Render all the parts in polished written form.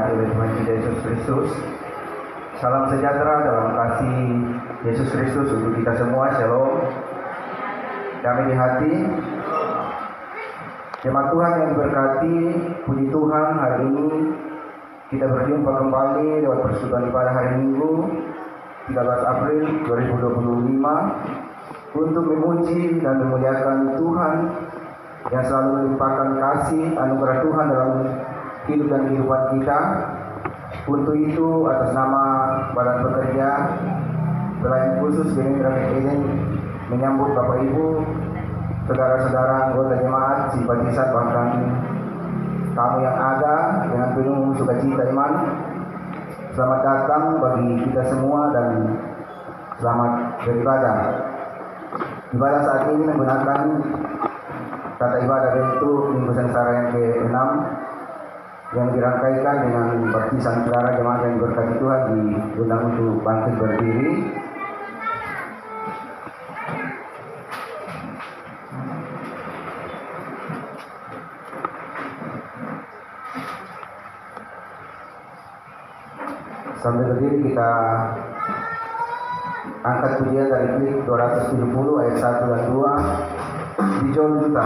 diberkati oleh Tuhan kita Yesus Kristus. Salam sejahtera dalam kasih Yesus Kristus untuk kita semua. Shalom. Damai di hati. Jemaat Tuhan yang diberkati, puji Tuhan, hari ini kita berjumpa kembali lewat persekutuan ibadah hari Minggu 13 April 2025 untuk memuji dan memuliakan Tuhan yang selalu melimpahkan kasih anugerah Tuhan dalam hidup dan kehidupan kita. Untuk itu, atas nama Badan Pekerja Pelayan Khusus Gerindra Eden menyambut Bapak Ibu, saudara-saudara anggota jemaat, simpatisan, bahkan tamu yang ada dengan penuh sukacita iman. Selamat datang bagi kita semua dan selamat beribadah. Ibadah saat ini menggunakan tata ibadah bentuk Minggu Sengsara yang ke-6 yang dirangkaikan dengan baptisan saudara jemaat yang diberkati Tuhan diundang untuk bangkit berdiri. Sambil berdiri kita angkat pujian dari klik 270 ayat 1 dan 2 di John Juta.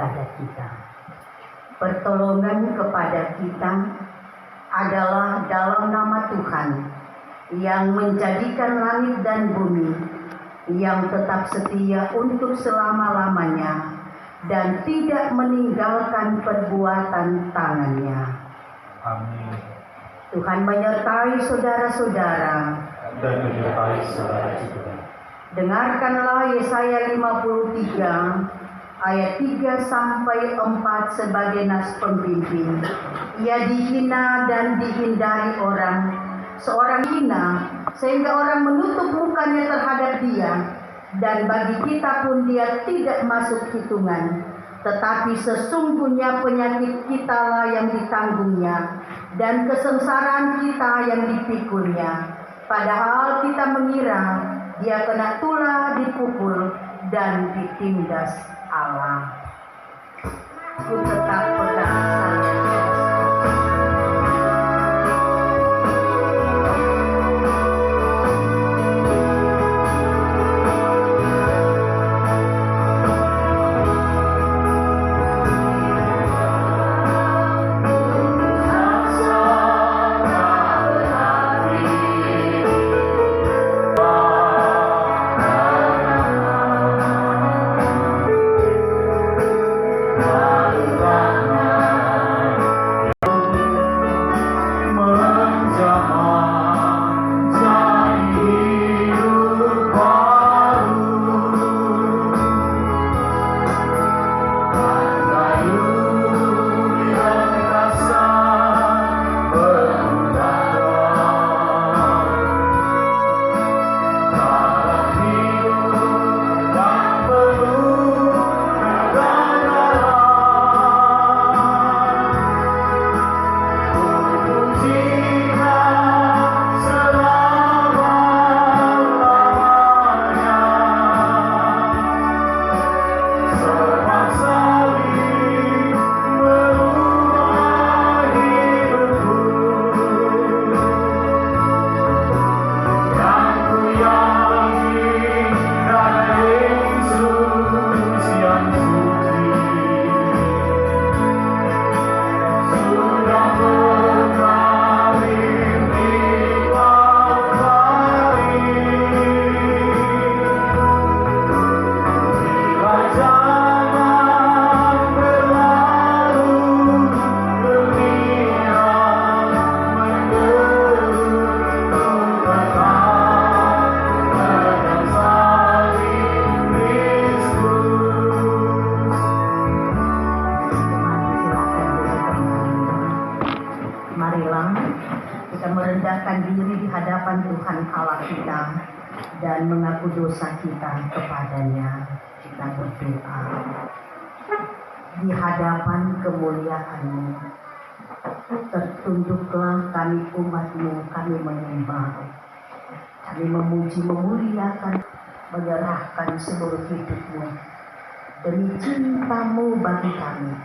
kepada kita. Pertolongan kepada kita adalah dalam nama Tuhan yang menjadikan langit dan bumi, yang tetap setia untuk selama-lamanya dan tidak meninggalkan perbuatan tangannya. Amin. Tuhan menyertai saudara-saudara Dan menyertai saudara juga. Dengarkanlah Yesaya 53 ayat 3 sampai 4 sebagai nas pembimbing. Ia dihina dan dihindari orang, seorang hina sehingga orang menutup mukanya terhadap dia, dan bagi kita pun dia tidak masuk hitungan. Tetapi sesungguhnya penyakit kitalah yang ditanggungnya, dan kesengsaraan kita yang dipikulnya. Padahal kita mengira dia kena tulah, dipukul, dan ditindas Allah. Ku tetap pegang saya. Marilah kita merendahkan diri di hadapan Tuhan Allah kita dan mengaku dosa kita kepadanya. Kita berdoa. Di hadapan kemuliaan-Mu, tertunduklah kami umat-Mu, kami menyembah, kami memuji, memuliakan, menyerahkan seluruh hidup-Mu demi cinta-Mu bagi kami,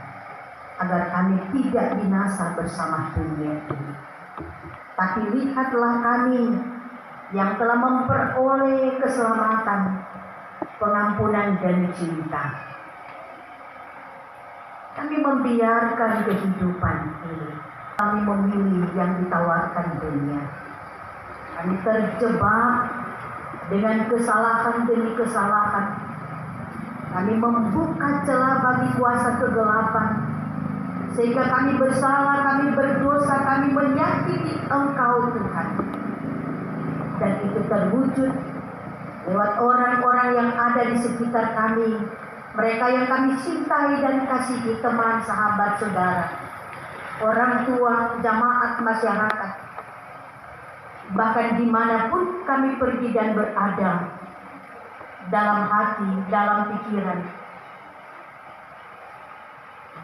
agar kami tidak binasa bersama dunia ini. Tapi lihatlah kami yang telah memperoleh keselamatan, pengampunan dan cinta. Kami membiarkan kehidupan ini. Kami memilih yang ditawarkan dunia. Kami terjebak dengan kesalahan demi kesalahan. Kami membuka celah bagi kuasa kegelapan, sehingga kami bersalah, kami berdosa, kami menyakiti Engkau Tuhan. Dan itu terwujud lewat orang-orang yang ada di sekitar kami, mereka yang kami cintai dan kasihi, teman, sahabat, saudara, orang tua, jamaat, masyarakat. Bahkan dimanapun kami pergi dan berada, dalam hati, dalam pikiran,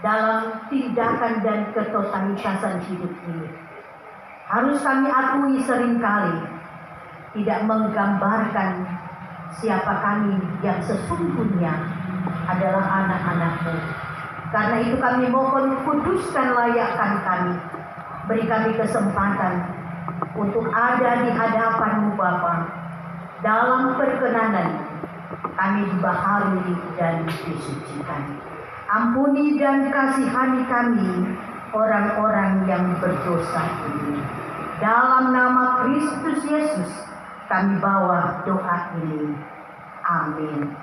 dalam tindakan dan ketotalitasan hidup ini, harus kami akui seringkali tidak menggambarkan siapa kami yang sesungguhnya adalah anak-anak-Mu. Karena itu kami mohon, kuduskan, layakkan kami, beri kami kesempatan untuk ada di hadapan-Mu Bapa. Dalam perkenanan kami dibaharui dan disucikan. Ampuni dan kasihani kami, orang-orang yang berdosa ini. Dalam nama Kristus Yesus, kami bawa doa ini. Amin.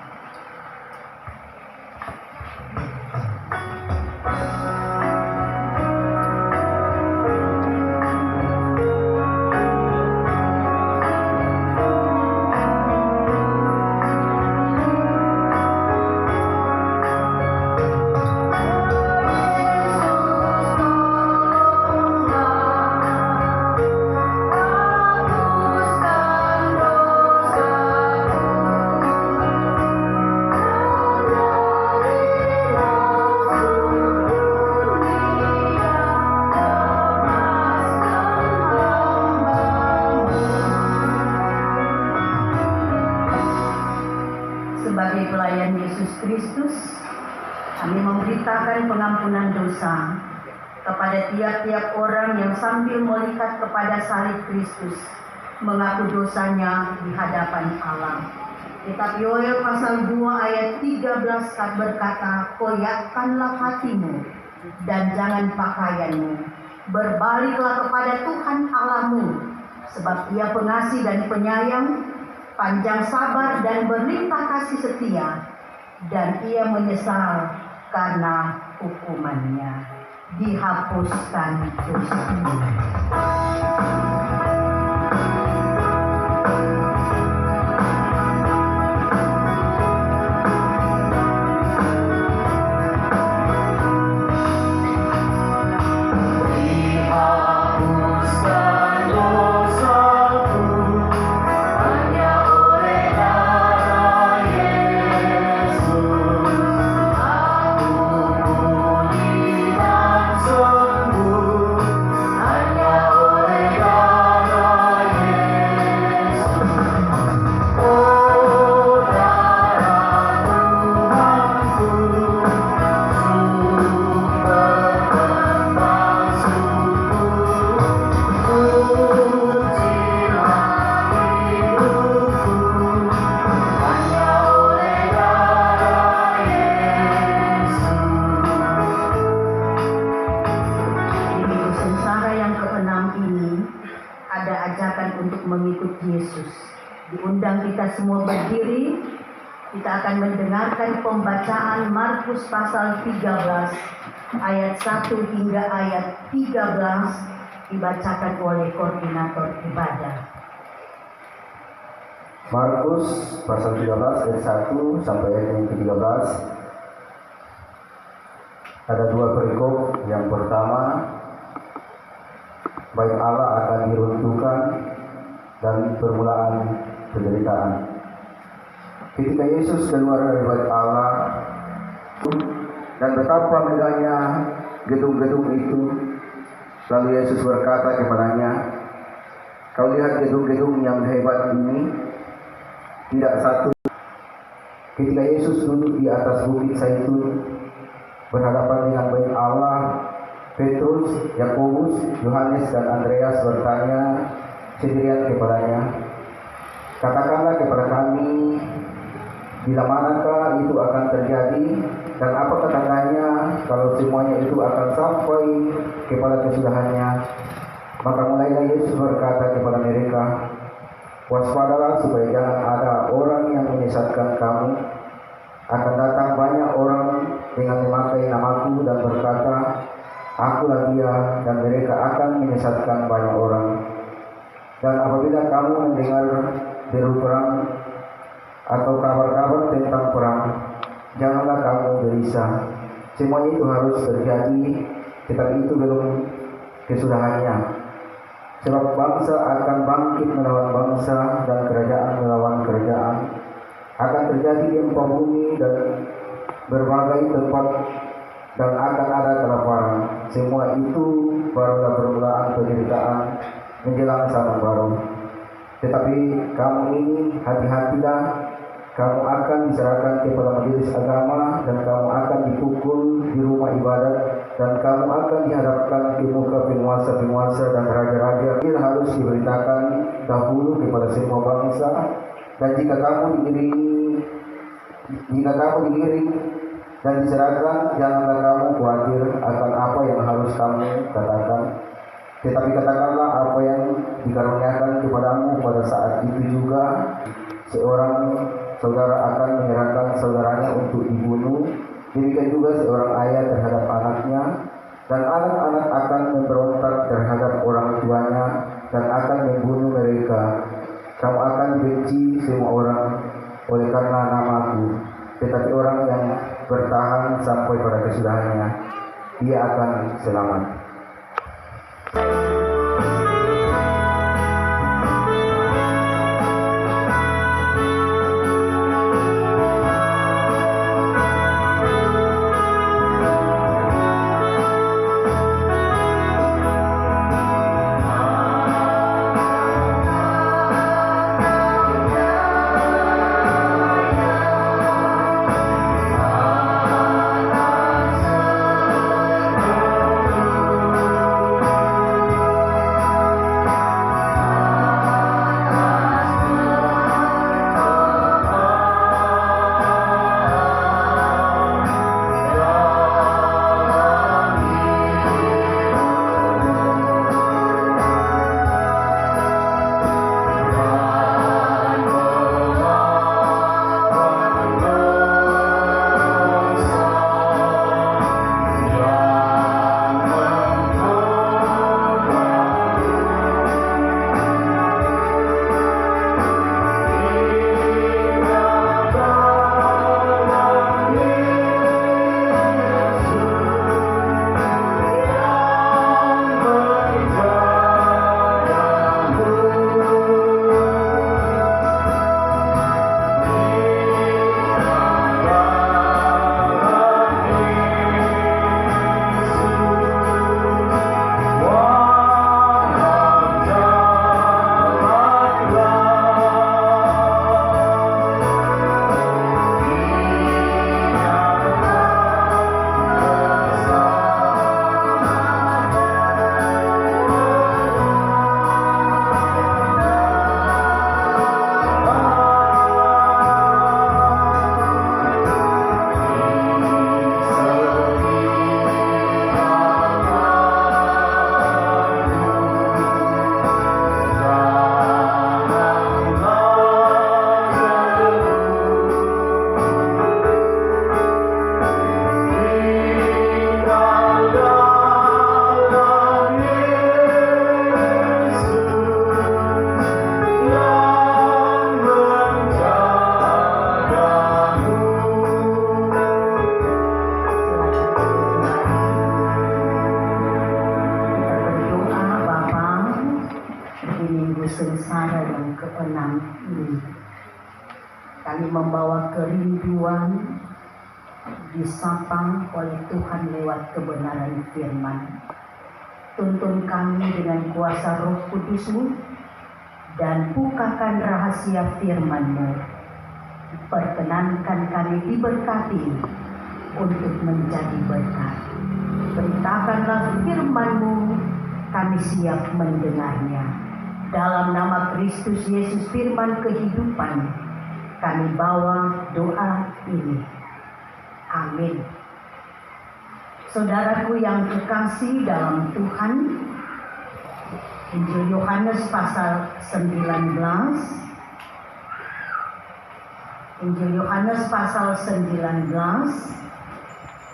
Sebagai pelayan Yesus Kristus, kami memberitakan pengampunan dosa kepada tiap-tiap orang yang sambil melihat kepada salib Kristus mengaku dosanya di hadapan Allah. Kitab Yoel pasal 2 ayat 13 berkata, "Koyakkanlah hatimu dan jangan pakaianmu. Berbaliklah kepada Tuhan Allahmu, sebab Ia pengasih dan penyayang, panjang sabar dan berlimpah kasih setia, dan Ia menyesal karena hukumannya. Dihapuskan dosa." Mengikut Yesus. Diundang kita semua berdiri. Kita akan mendengarkan pembacaan Markus pasal 13 ayat 1 hingga ayat 13 dibacakan oleh koordinator ibadah. Markus pasal 13 ayat 1 sampai ayat yang ke-13. Ada dua perikop. Yang pertama, bait Allah akan diruntuhkan dan permulaan penderitaan. Ketika Yesus keluar dari bait Allah dan betapa megahnya gedung-gedung itu, lalu Yesus berkata kepadanya, "Kau lihat gedung-gedung yang hebat ini? Tidak satu." Ketika Yesus duduk di atas bukit Zaitun berhadapan dengan bait Allah, Petrus, Yakobus, Yohanes dan Andreas bertanya sendirian kepadanya, "Katakanlah kepada kami, bila manakah itu akan terjadi, dan apakah tandanya kalau semuanya itu akan sampai kepada kesudahannya?" Maka mulailah Yesus berkata kepada mereka, "Waspadalah supaya jangan ada orang yang menyesatkan kamu. Akan datang banyak orang dengan memakai namaku dan berkata, 'Akulah Dia,' dan mereka akan menyesatkan banyak orang. Dan apabila kamu mendengar deru perang atau kabar-kabar tentang perang, janganlah kamu gelisah. Semua itu harus terjadi, tetapi itu belum kesudahannya. Sebab bangsa akan bangkit melawan bangsa dan kerajaan melawan kerajaan. Akan terjadi gempa bumi dan berbagai tempat, dan akan ada kelaparan. Semua itu barulah permulaan penderitaan menjelang zaman baru. Tetapi kamu ini hati-hatilah, kamu akan diserahkan kepada majelis agama, dan kamu akan dipukul di rumah ibadat, dan kamu akan dihadapkan di muka penguasa-penguasa dan raja-raja. Ini harus diberitakan dahulu kepada semua bangsa, dan jika kamu digiring dan diserahkan. Janganlah kamu khawatir akan apa yang harus kamu katakan, tetapi katakanlah apa yang dikaruniakan kepadamu. Pada saat itu juga seorang saudara akan menyerahkan saudaranya untuk dibunuh, demikian juga seorang ayah terhadap anaknya, dan anak-anak akan memberontak terhadap orang tuanya dan akan membunuh mereka. Kamu akan dibenci semua orang oleh karena namaku, tetapi orang yang bertahan sampai pada kesudahannya, dia akan selamat. Sengsara yang ke-6 ini, kami membawa kerinduan disapa oleh Tuhan lewat kebenaran firman. Tuntun kami dengan kuasa Roh Kudus-Mu dan bukakan rahasia firman-Mu. Perkenankan kami diberkati untuk menjadi berkat. Beritakanlah firman-Mu, kami siap mendengarnya. Dalam nama Kristus Yesus firman kehidupan, kami bawa doa ini. Amin. Saudaraku yang kekasih dalam Tuhan, Injil Yohanes pasal 19. Injil Yohanes pasal 19,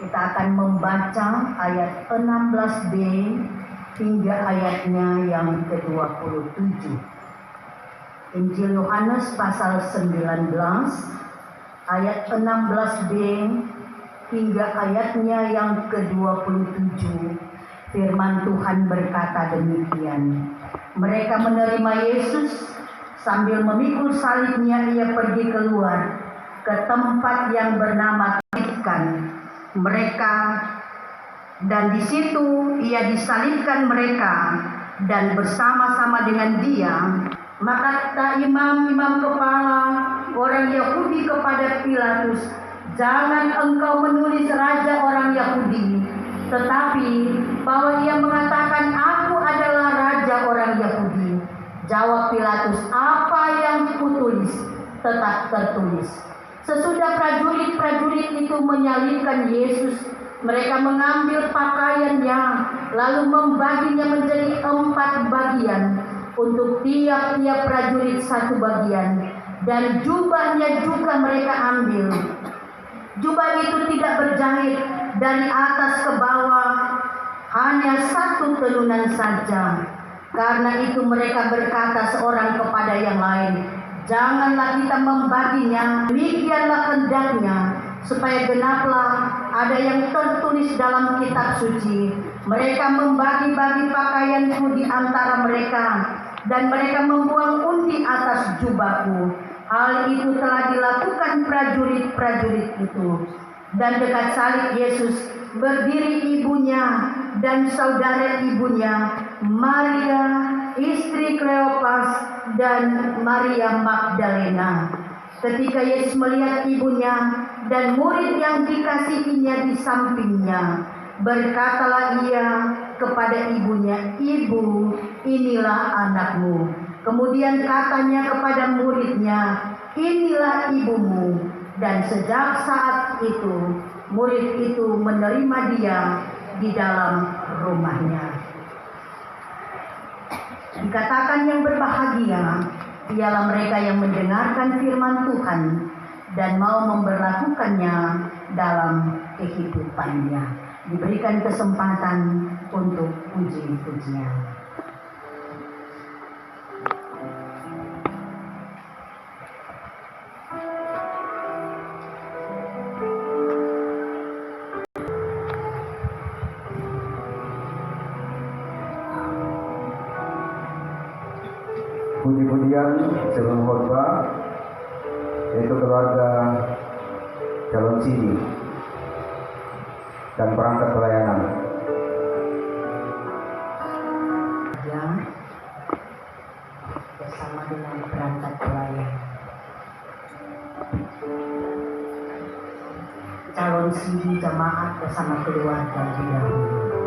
kita akan membaca ayat 16b hingga ayatnya yang ke-27. Injil Yohanes pasal 19 ayat 16b hingga ayatnya yang ke-27. Firman Tuhan berkata demikian. Mereka menerima Yesus, sambil memikul salibnya ia pergi keluar ke tempat yang bernama Tikan. Dan di situ ia disalibkan mereka, dan bersama-sama dengan dia. Maka kata imam-imam kepala orang Yahudi kepada Pilatus, "Jangan engkau menulis raja orang Yahudi, tetapi bahwa ia mengatakan aku adalah raja orang Yahudi." Jawab Pilatus, "Apa yang kutulis tetap tertulis." Sesudah prajurit-prajurit itu menyalibkan Yesus, mereka mengambil pakaiannya, lalu membaginya menjadi 4 bagian, untuk tiap-tiap prajurit 1 bagian, dan jubahnya juga mereka ambil. Jubah itu tidak berjahit dari atas ke bawah, hanya 1 tenunan saja. Karena itu mereka berkata seorang kepada yang lain, "Janganlah kita membaginya, demikianlah hendaknya, supaya genaplah ada yang tertulis dalam kitab suci. Mereka membagi-bagi pakaianku di antara mereka, dan mereka membuang undi atas jubahku." Hal itu telah dilakukan prajurit-prajurit itu. Dan dekat salib Yesus berdiri ibunya dan saudara ibunya, Maria, istri Kleopas, dan Maria Magdalena. Ketika Yesus melihat ibunya dan murid yang dikasihinya di sampingnya, berkatalah ia kepada ibunya, "Ibu, inilah anakmu." Kemudian katanya kepada muridnya, "Inilah ibumu." Dan sejak saat itu, murid itu menerima dia di dalam rumahnya. Dikatakan yang berbahagia ialah mereka yang mendengarkan firman Tuhan dan mau memberlakukannya dalam kehidupannya. Diberikan kesempatan untuk puji-pujian. Puji-pujian sebelum khotbah, yaitu keluarga calon sini dan perangkat pelayanan. Ya, bersama dengan perangkat pelayan. Calon sini jemaat bersama keluarga dahulu.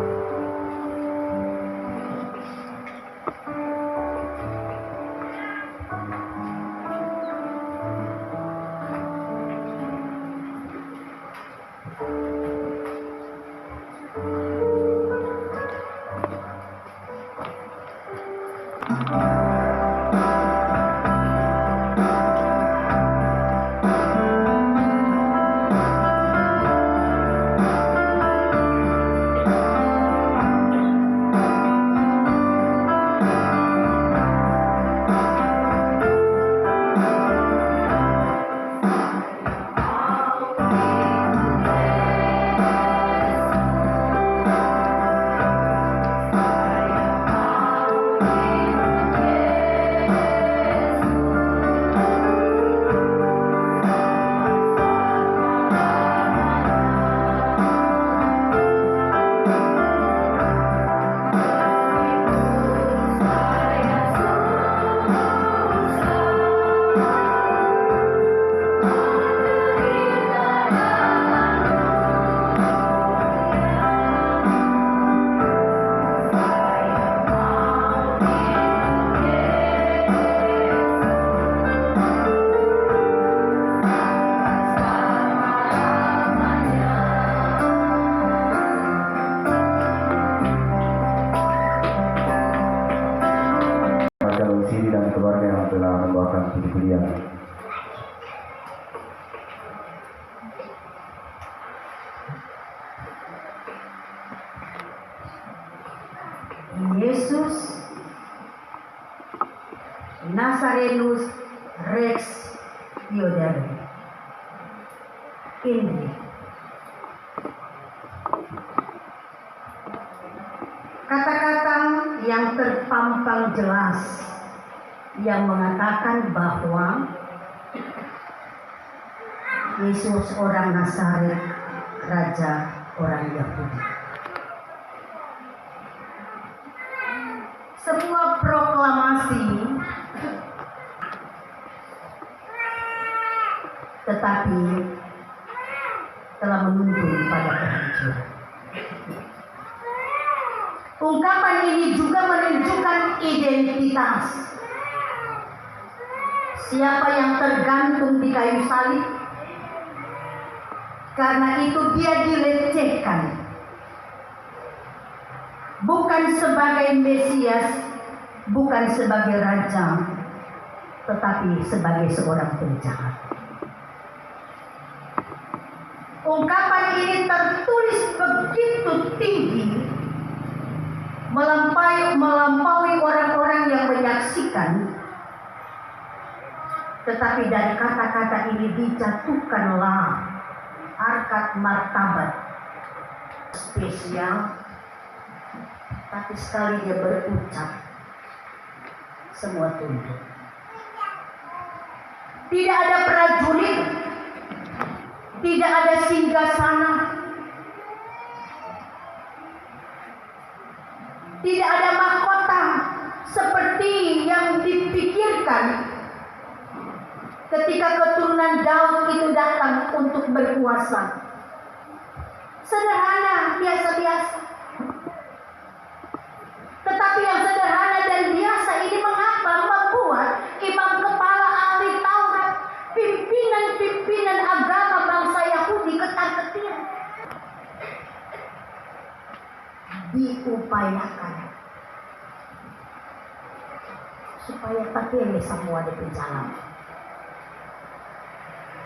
puji-pujian. Yesus Nazarenus Rex Theodore ini kata-kata yang terpampang jelas yang mengatakan bahwa Yesus orang Nazaret, raja orang Yahudi. Semua proklamasi tetapi telah menuju pada kehancuran. Ungkapan ini juga menunjukkan identitas siapa yang tergantung di kayu salib Karena itu dia dilecehkan, bukan sebagai Mesias, bukan sebagai raja, tetapi sebagai seorang penjahat. Ungkapan ini tertulis begitu tinggi, melampaui orang-orang yang menyaksikan. Tetapi dari kata-kata ini dijatuhkanlah harkat martabat spesial, tapi sekali dia berucap, semua tunduk. Tidak ada prajurit, tidak ada singgasana, tidak ada mahkota seperti yang dipikirkan ketika keturunan Daud itu datang untuk berkuasa. Sederhana, biasa-biasa. Tetapi yang sederhana dan biasa ini mengapa membuat imam kepala ahli Taurat, pimpinan-pimpinan agama bangsa Yahudi ketar-ketir? Diupayakan supaya terpilih semua di penjara.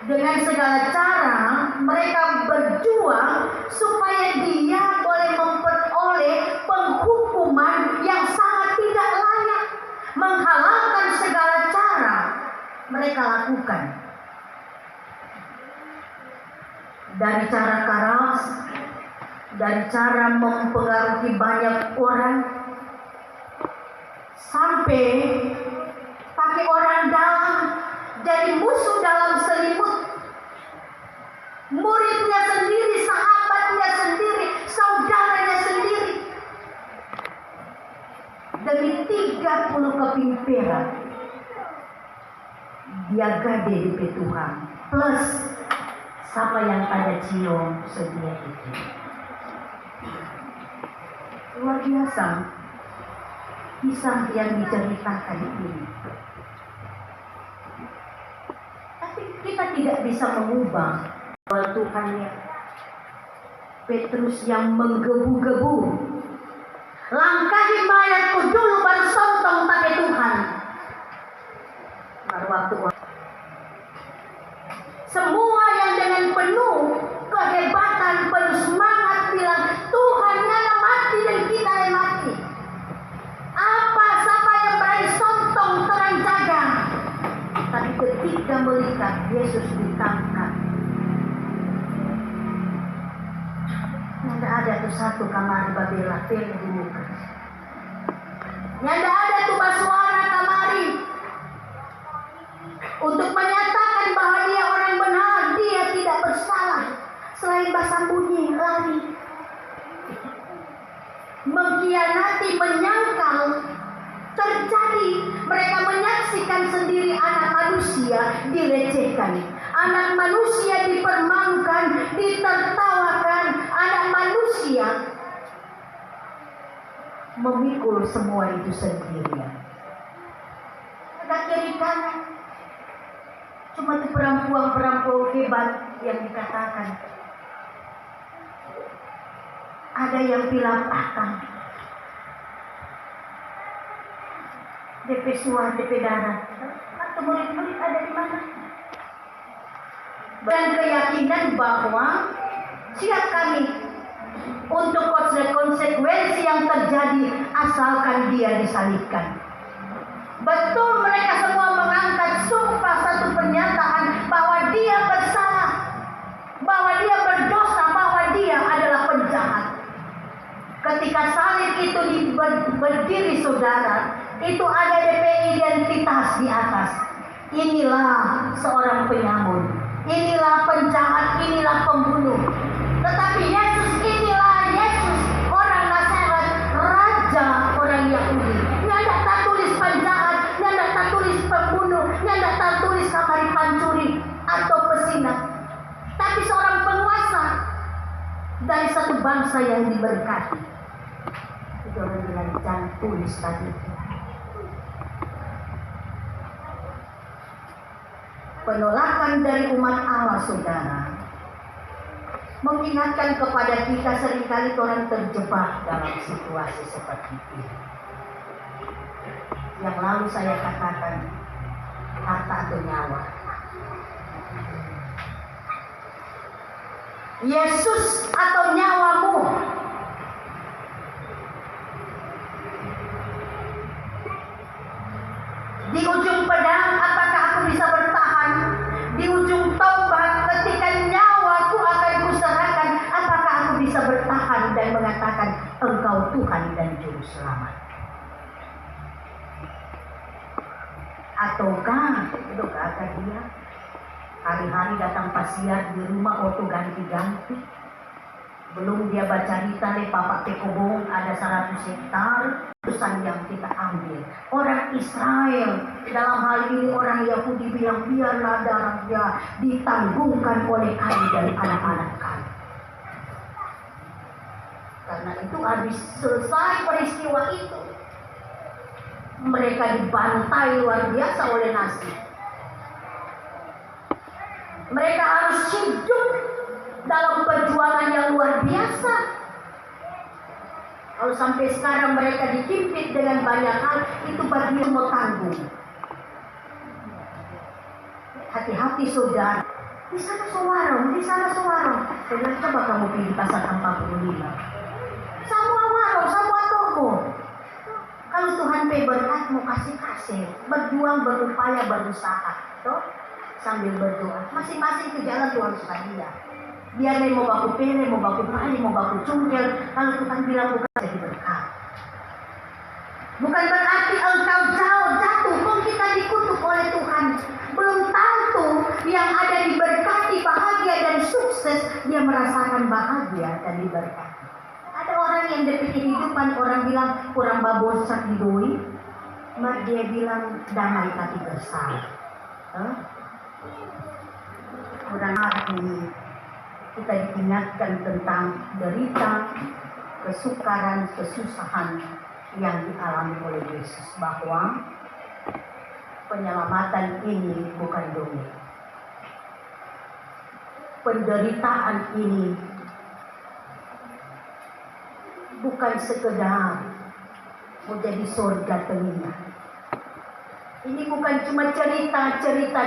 Dengan segala cara mereka berjuang supaya dia boleh memperoleh penghukuman yang sangat tidak layak. Menghalalkan segala cara mereka lakukan. Dari cara keras, dari cara mempengaruhi banyak orang, sampai pakai orang dalam, jadi musuh dalam selimut. Muridnya sendiri, sahabatnya sendiri, saudaranya sendiri. Demi 30 keping perak dia gade di Tuhan, plus siapa yang pada cium sedia itu. Luar biasa kisah yang diceritakan ini. Kita tidak bisa mengubah Tuhannya. Petrus yang menggebu-gebu, langkahi mayatku dulu baru sontong pakai Tuhan. Baru waktu semua yang dengan penuh kehebatan, penuh semangat bilang Tuhan nyala mati dan kita yang mati. Apa siapa yang berani sontong terang jaga? Tapi ketika melihat Yesus ditangkap, tidak ada tuh satu kamar babela penuh di muka. Tidak ada tuh suara kamari untuk menyatakan bahwa dia orang benar, dia tidak bersalah. Selain bahasa bunyi lari, mengkhianati, menyangkal. Terjadi, mereka menyaksikan sendiri anak manusia dilecehkan, anak manusia dipermalukan, ditertawakan, anak manusia memikul semua itu sendirian. Ada kiri kanan, cuma itu perempuan-perempuan hebat yang dikatakan. Ada yang bilang akan DP suar, DP darah. Atau murid-murid ada di mana? Dan keyakinan bahwa siap kami untuk konsekuensi yang terjadi asalkan dia disalibkan. Betul, mereka semua mengangkat sumpah satu pernyataan bahwa dia bersalah, bahwa dia berdosa, bahwa dia adalah penjahat. Ketika salib itu berdiri, saudara, itu ada DP identitas di atas. Inilah seorang penyamun, inilah penjahat, inilah pembunuh. Tetapi Yesus, inilah Yesus, orang Nazaret, raja orang Yahudi. Nggak tak tulis penjahat, nggak tak tulis pembunuh, nggak tak tulis kamari pancuri atau pesinap. Tapi seorang penguasa dari satu bangsa yang diberkati. Itu orang bilang jangan tulis tadi. Penolakan dari umat Allah, saudara, mengingatkan kepada kita seringkali orang terjebak dalam situasi seperti ini. Yang lalu saya katakan, harta atau nyawa. Yesus atau nyawamu. Di ujung pedang, apakah aku bisa bertahan? Di ujung tombak, ketika nyawaku akan kuserahkan, apakah aku bisa bertahan dan mengatakan, Engkau Tuhan dan Juru Selamat? Ataukah itu kata dia, hari-hari datang pasiar di rumah auto ganti-ganti, belum dia baca ditale Papa Tekobong ada 100 hektar, pesan yang kita ambil. Orang Israel, dalam hal ini orang Yahudi bilang, biarlah darahnya ditanggungkan oleh kami dan anak-anak kami. Karena itu habis selesai peristiwa itu, mereka dibantai luar biasa oleh Nasib. Mereka harus hidup dalam perjuangan yang luar biasa. Kalau sampai sekarang mereka dihimpit dengan banyak hal, itu bagi mau tanggung. Hati-hati saudara. Di sana sewarung, di sana sewarung. Saya bilang, coba kamu pilih pasal 45. Semua warung, semua toko. Kalau Tuhan berkat, mau kasih-kasih, berjuang, berupaya, berusaha, toh sambil berdoa. Masing-masing ke jalan Tuhan suka dia. Biar dia mau baku pele, mau baku pali, mau baku cungkel. Kalau Tuhan bilang bukan jadi berkat. Bukan berarti engkau jatuh, kok kita dikutuk oleh Tuhan. Belum tentu yang ada diberkati, bahagia dan sukses, dia merasakan bahagia dan diberkati. Ada orang yang dari kehidupan, orang bilang kurang babosak didoi, dia bilang damai tapi bersalah. Kurang hati, kita diingatkan tentang derita, kesukaran, kesusahan yang dialami oleh Yesus, bahwa penyelamatan ini bukan dongeng. Penderitaan ini bukan sekedar menjadi surga telinga. Ini bukan cuma cerita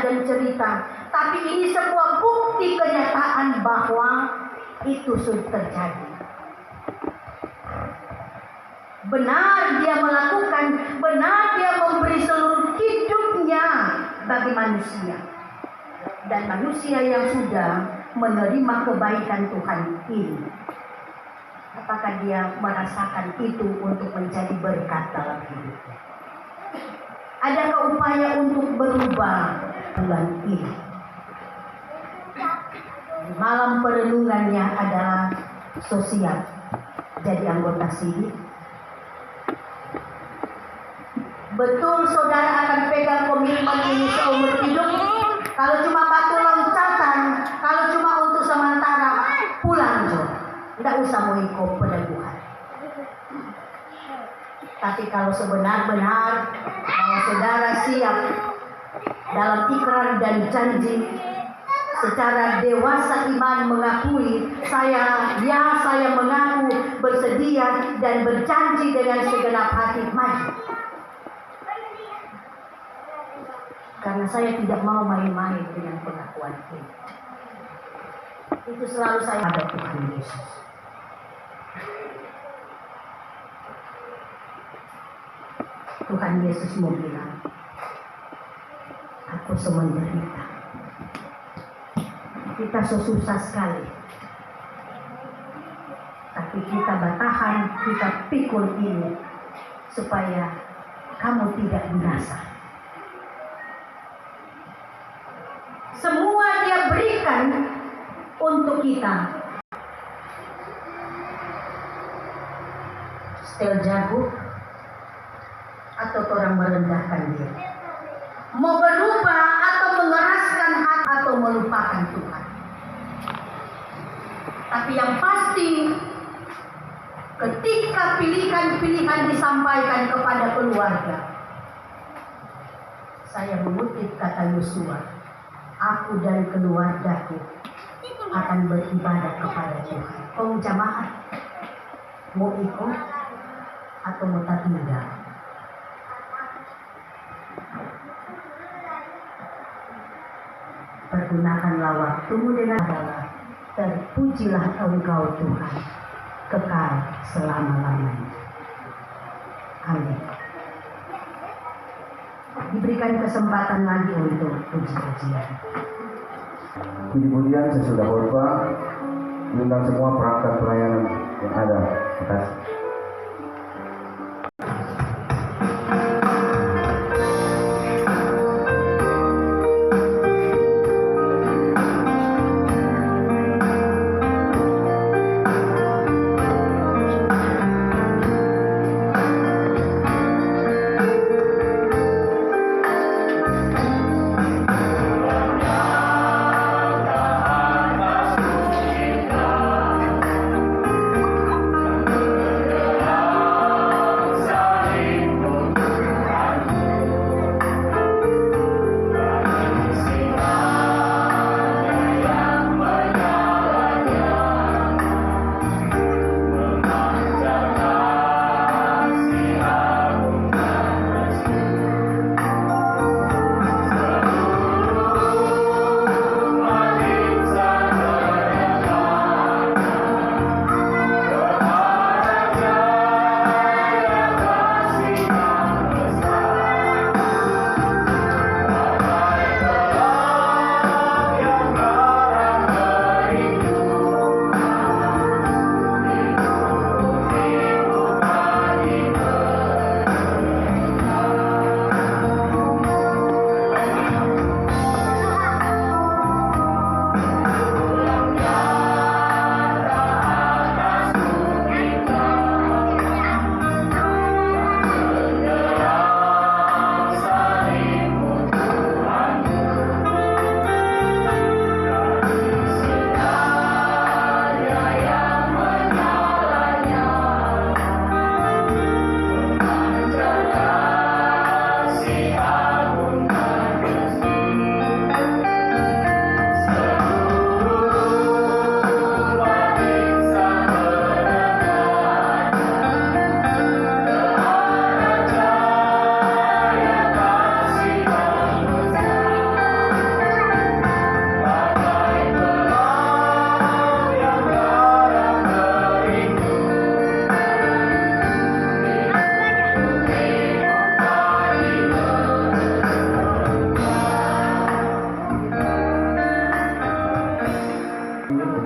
dan cerita, tapi ini sebuah bukti kenyataan bahwa itu sudah terjadi. Benar dia melakukan, benar dia memberi seluruh hidupnya bagi manusia. Dan manusia yang sudah menerima kebaikan Tuhan ini, apakah dia merasakan itu untuk menjadi berkat dalam hidupnya? Adakah upaya untuk berubah bulan ini? Malam perenungannya adalah sosial, jadi anggota sidik. Betul saudara akan pegang komitmen ini seumur hidup. Kalau cuma batu loncatan, kalau cuma untuk sementara, pulang jo. Tidak usah mau ikut peneguhan. Tapi kalau sebenar-benar kalau saudara siap dalam ikrar dan janji, secara dewasa iman mengakui, saya mengaku, bersedia dan berjanji dengan segenap hati maju. Karena saya tidak mau main-main dengan pengakuan ini. Itu selalu saya ada Tuhan Yesus. Tuhan Yesus mau bilang, aku semenderita. Kita susah sekali. Tapi kita bertahan, kita pikul ini supaya kamu tidak binasa. Semua dia berikan untuk kita. Setel jago atau orang merendahkan dia. Mau berubah atau mengeraskan hati atau melupakan Tuhan. Tapi yang pasti, ketika pilihan disampaikan kepada keluarga, saya mengutip kata Yosua, aku dan keluargaku akan beribadah kepada Tuhan. Oh jamaah, mau ikut atau mau tak tinggal? Pergunakanlah waktumu dengan adalah terpujilah Engkau Tuhan kekal selama-lamanya. Amin. Diberikan kesempatan lagi untuk puji-pujian. Puji-pujian sesudah khotbah, diundang semua perangkat pelayanan yang ada. Terima kasih.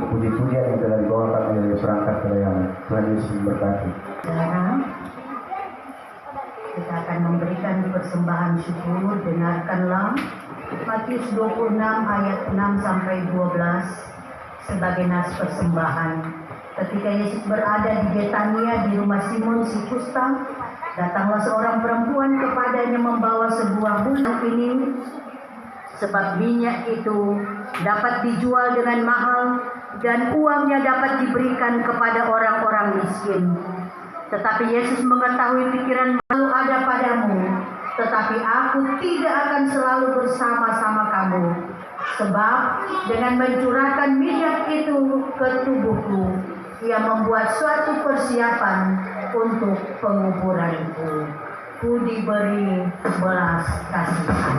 Puji-pujian yang telah dibawakan oleh perangkat pelayanan. Tuhan Yesus memberkati. Sekarang kita akan memberikan persembahan syukur. Dengarkanlah Matius 26 ayat 6 sampai 12 sebagai nas persembahan. Ketika Yesus berada di Betania di rumah Simon si kusta, datanglah seorang perempuan kepadanya membawa sebuah bunga ini, sebab minyak itu dapat dijual dengan mahal dan uangnya dapat diberikan kepada orang-orang miskin. Tetapi Yesus mengetahui pikiran malu ada padamu, tetapi aku tidak akan selalu bersama-sama kamu. Sebab dengan mencurahkan minyak itu ke tubuhku, ia membuat suatu persiapan untuk penguburanku. Ku diberi belas kasihan.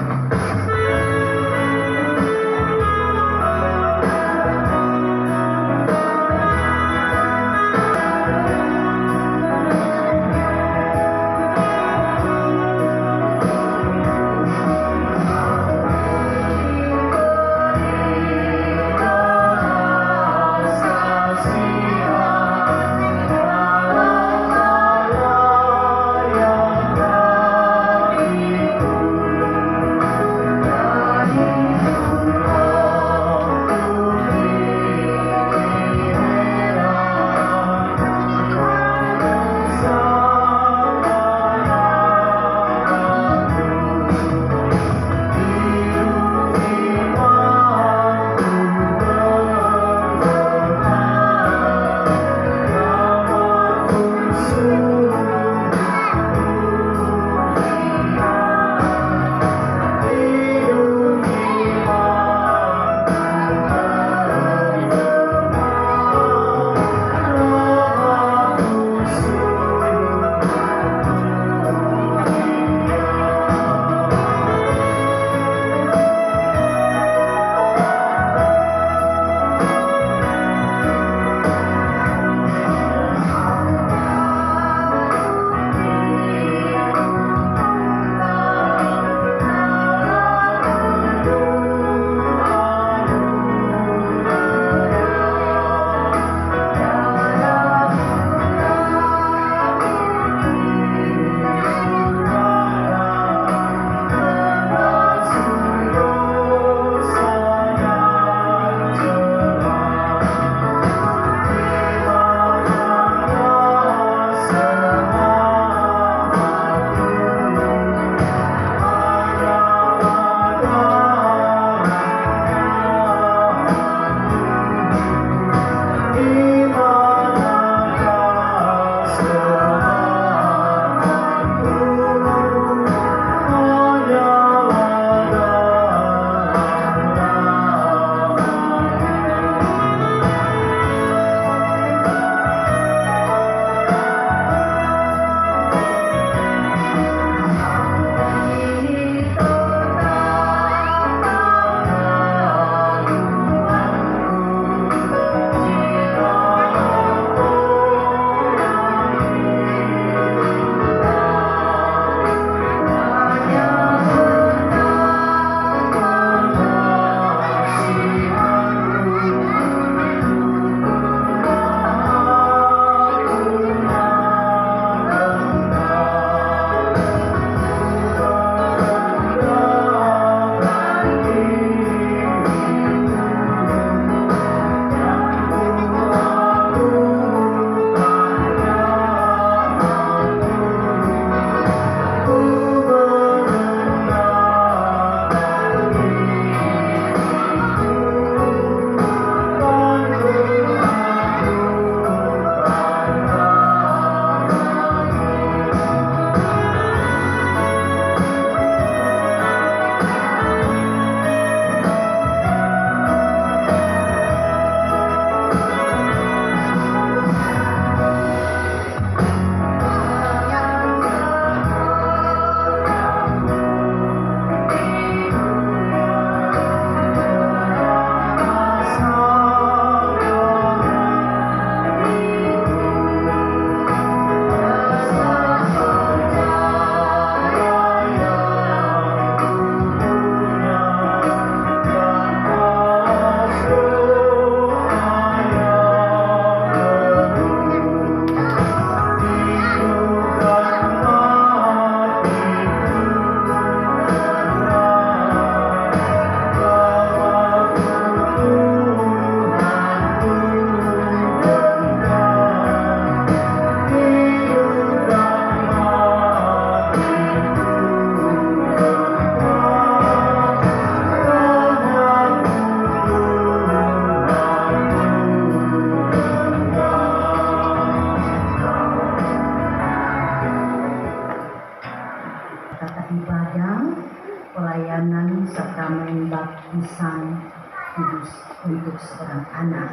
seorang anak.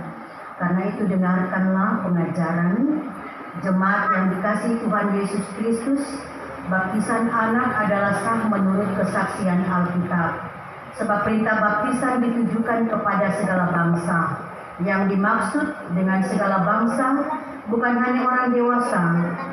Karena itu dengarkanlah pengajaran jemaat yang dikasihi Tuhan Yesus Kristus. Baptisan anak adalah sah menurut kesaksian Alkitab. Sebab perintah baptisan ditujukan kepada segala bangsa. Yang dimaksud dengan segala bangsa bukan hanya orang dewasa,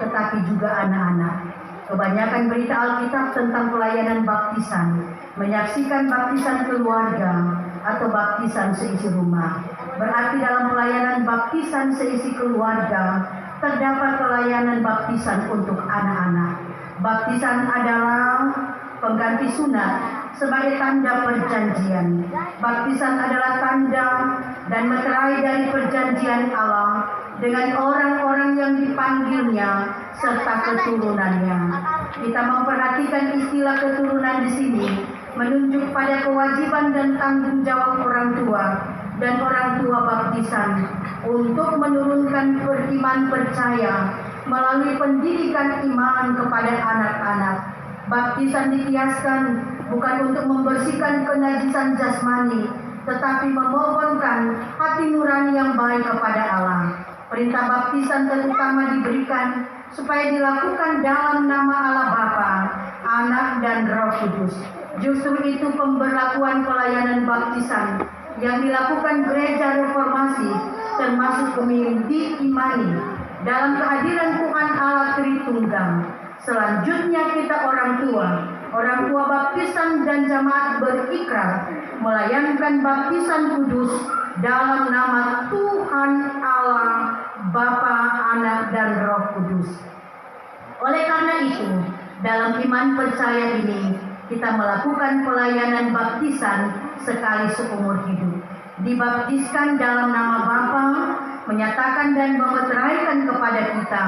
tetapi juga anak-anak. Kebanyakan berita Alkitab tentang pelayanan baptisan menyaksikan baptisan keluarga atau baptisan seisi rumah. Berarti dalam pelayanan baptisan seisi keluarga terdapat pelayanan baptisan untuk anak-anak. Baptisan adalah pengganti sunat sebagai tanda perjanjian. Baptisan adalah tanda dan meterai dari perjanjian Allah dengan orang-orang yang dipanggilnya serta keturunannya. Kita memperhatikan istilah keturunan di sini menunjuk pada kewajiban dan tanggung jawab orang tua dan orang tua baptisan untuk menurunkan iman percaya melalui pendidikan iman kepada anak-anak. Baptisan dikiaskan bukan untuk membersihkan kenajisan jasmani, tetapi memohonkan hati nurani yang baik kepada Allah. Perintah baptisan terutama diberikan supaya dilakukan dalam nama Allah Bapa, Anak dan Roh Kudus. Justru itu pemberlakuan pelayanan baptisan yang dilakukan gereja reformasi termasuk pemimpin diimani dalam kehadiran Tuhan Allah Tritunggal. Selanjutnya kita orang tua baptisan dan jamaat berikrar melayankan baptisan kudus dalam nama Tuhan Allah, Bapa, Anak, dan Roh Kudus. Oleh karena itu, dalam iman percaya ini, kita melakukan pelayanan baptisan sekali seumur hidup. Dibaptiskan dalam nama Bapa, menyatakan dan memeteraikan kepada kita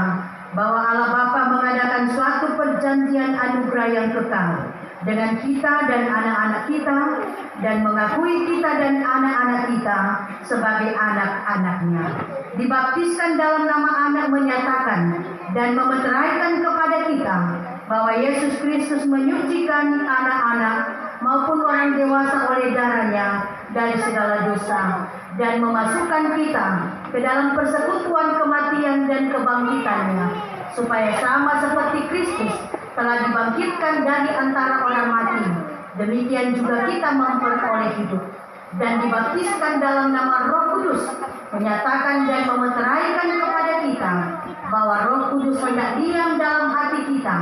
bahwa Allah Bapa mengadakan suatu perjanjian anugerah yang kekal dengan kita dan anak-anak kita, dan mengakui kita dan anak-anak kita sebagai anak-anaknya. Dibaptiskan dalam nama Anak menyatakan dan memeteraikan kepada kita bahwa Yesus Kristus menyucikan anak-anak maupun orang dewasa oleh darahnya dari segala dosa, dan memasukkan kita ke dalam persekutuan kematian dan kebangkitannya, supaya sama seperti Kristus telah dibangkitkan dari antara orang mati, demikian juga kita memperoleh hidup. Dan dibaptiskan dalam nama Roh Kudus, menyatakan dan memeteraikan kepada kita bahwa Roh Kudus hendak diam dalam hati kita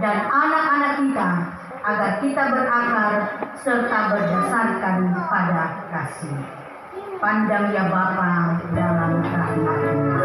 dan anak-anak kita, agar kita berakar serta berdasarkan pada kasih. Pandang ya Bapa dalam rahmat-Mu.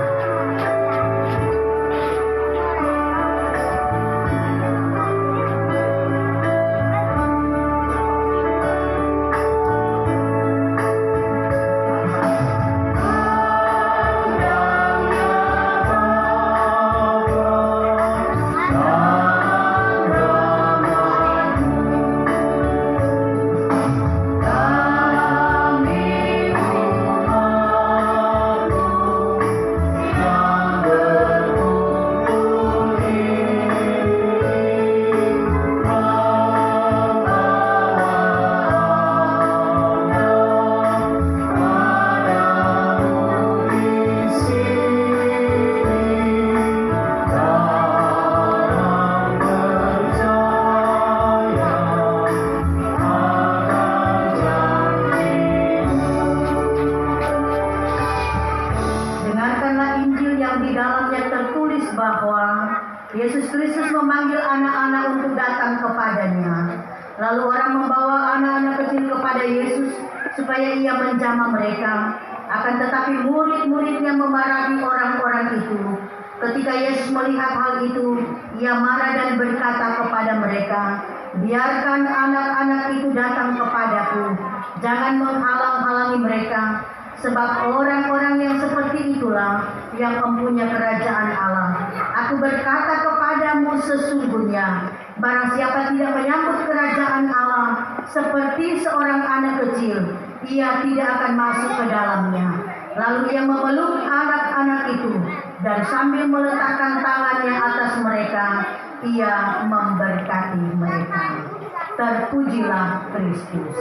Yesus Kristus memanggil anak-anak untuk datang kepadanya. Lalu orang membawa anak-anak kecil kepada Yesus supaya ia menjamah mereka. Akan tetapi murid-muridnya memarahi orang-orang itu. Ketika Yesus melihat hal itu, ia marah dan berkata kepada mereka, "Biarkan anak-anak itu datang kepadaku, jangan menghalang-halangi mereka. Sebab orang-orang yang seperti itulah yang mempunyai kerajaan Allah. Aku berkata kepadamu sesungguhnya, barang siapa tidak menyambut kerajaan Allah seperti seorang anak kecil, ia tidak akan masuk ke dalamnya." Lalu ia memeluk anak-anak itu, dan sambil meletakkan tangannya atas mereka, ia memberkati mereka. Terpujilah Kristus.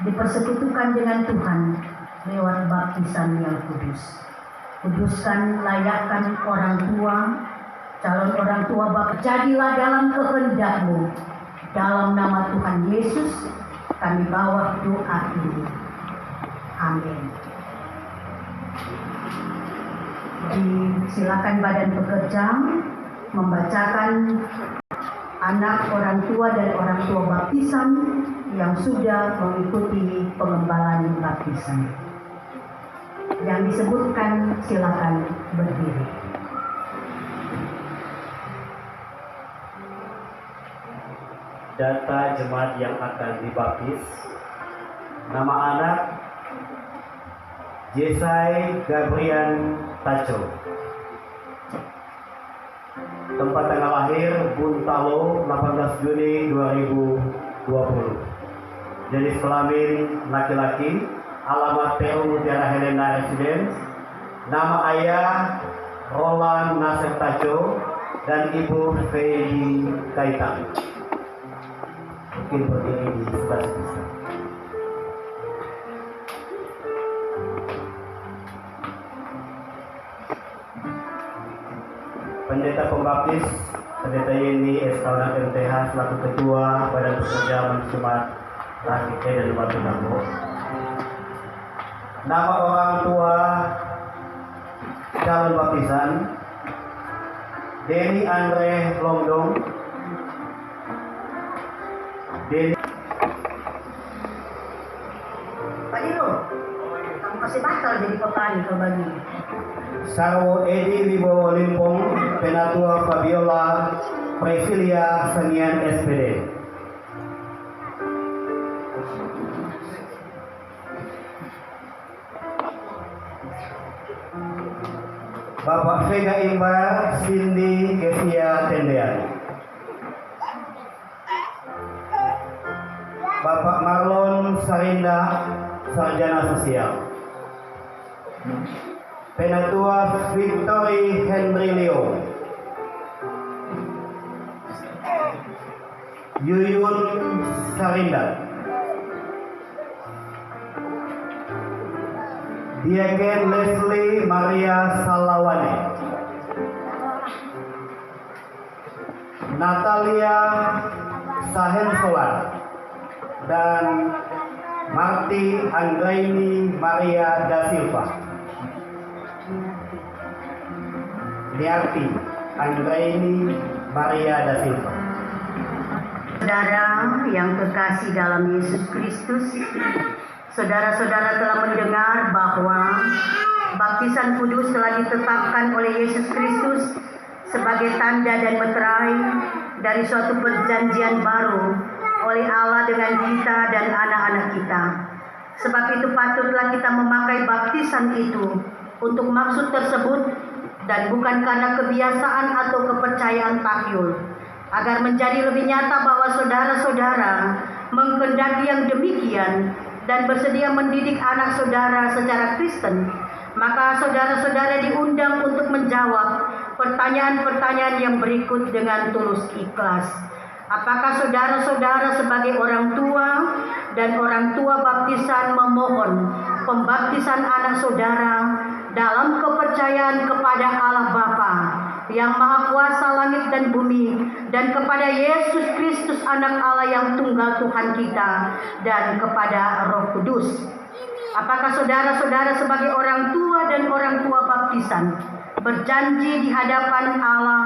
dipersekutukan dengan Tuhan lewat baptisan yang kudus. Kuduskan, layakkan orang tua, calon orang tua baptis. Jadilah dalam kehendak-Mu. Dalam nama Tuhan Yesus, kami bawa doa ini. Amin. Silakan badan pekerja membacakan anak orang tua dan orang tua baptisan yang sudah mengikuti pengembalaan baptisan. Yang disebutkan silakan berdiri. Data jemaat yang akan dibaptis. Nama anak Jesai Gabrian Taco. Tempat tanggal lahir Buntalo 18 Juni 2020. Jenis kelamin laki-laki. Alamat PU Mutiara Helena Residence. Nama ayah Roland Nasir Taco dan ibu Fei Kaitan. Mungkin berdiri di sebelah sini. Pendeta pembaptis, Pendeta Yeni Estauna MTH selaku Ketua Badan Pekerja Jemaat Rakike dan Batu Nambo. Nama orang tua calon baptisan Denny Andre Longdong. Denny Pak Dino, kamu masih bakal jadi petani kalau bagi. Sarwo Edi Wibowo Limpong, Penatua Fabiola Presilia Senian SPD. Bapak Vega Imbar Cindy Gesia Tendean. Bapak Marlon Sarinda Sarjana Sosial. Penatua Victory Henry Leo. Yuyun Sarinda. Diaken Leslie Maria Salawane. Natalia Sahensolar dan Marti Anggraini Maria da Silva. Liarti Anggraini Maria da Silva. Saudara yang kekasih dalam Yesus Kristus, saudara-saudara telah mendengar bahwa baptisan kudus telah ditetapkan oleh Yesus Kristus sebagai tanda dan meterai dari suatu perjanjian baru oleh Allah dengan kita dan anak-anak kita. Sebab itu patutlah kita memakai baptisan itu untuk maksud tersebut dan bukan karena kebiasaan atau kepercayaan takyul, agar menjadi lebih nyata bahwa saudara-saudara menghendaki yang demikian dan bersedia mendidik anak saudara secara Kristen. Maka saudara-saudara diundang untuk menjawab pertanyaan-pertanyaan yang berikut dengan tulus ikhlas. Apakah saudara-saudara sebagai orang tua dan orang tua baptisan memohon pembaptisan anak saudara dalam kepercayaan kepada Allah Bapa yang Maha Kuasa langit dan bumi, dan kepada Yesus Kristus anak Allah yang tunggal Tuhan kita, dan kepada Roh Kudus? Apakah saudara-saudara sebagai orang tua dan orang tua baptisan berjanji di hadapan Allah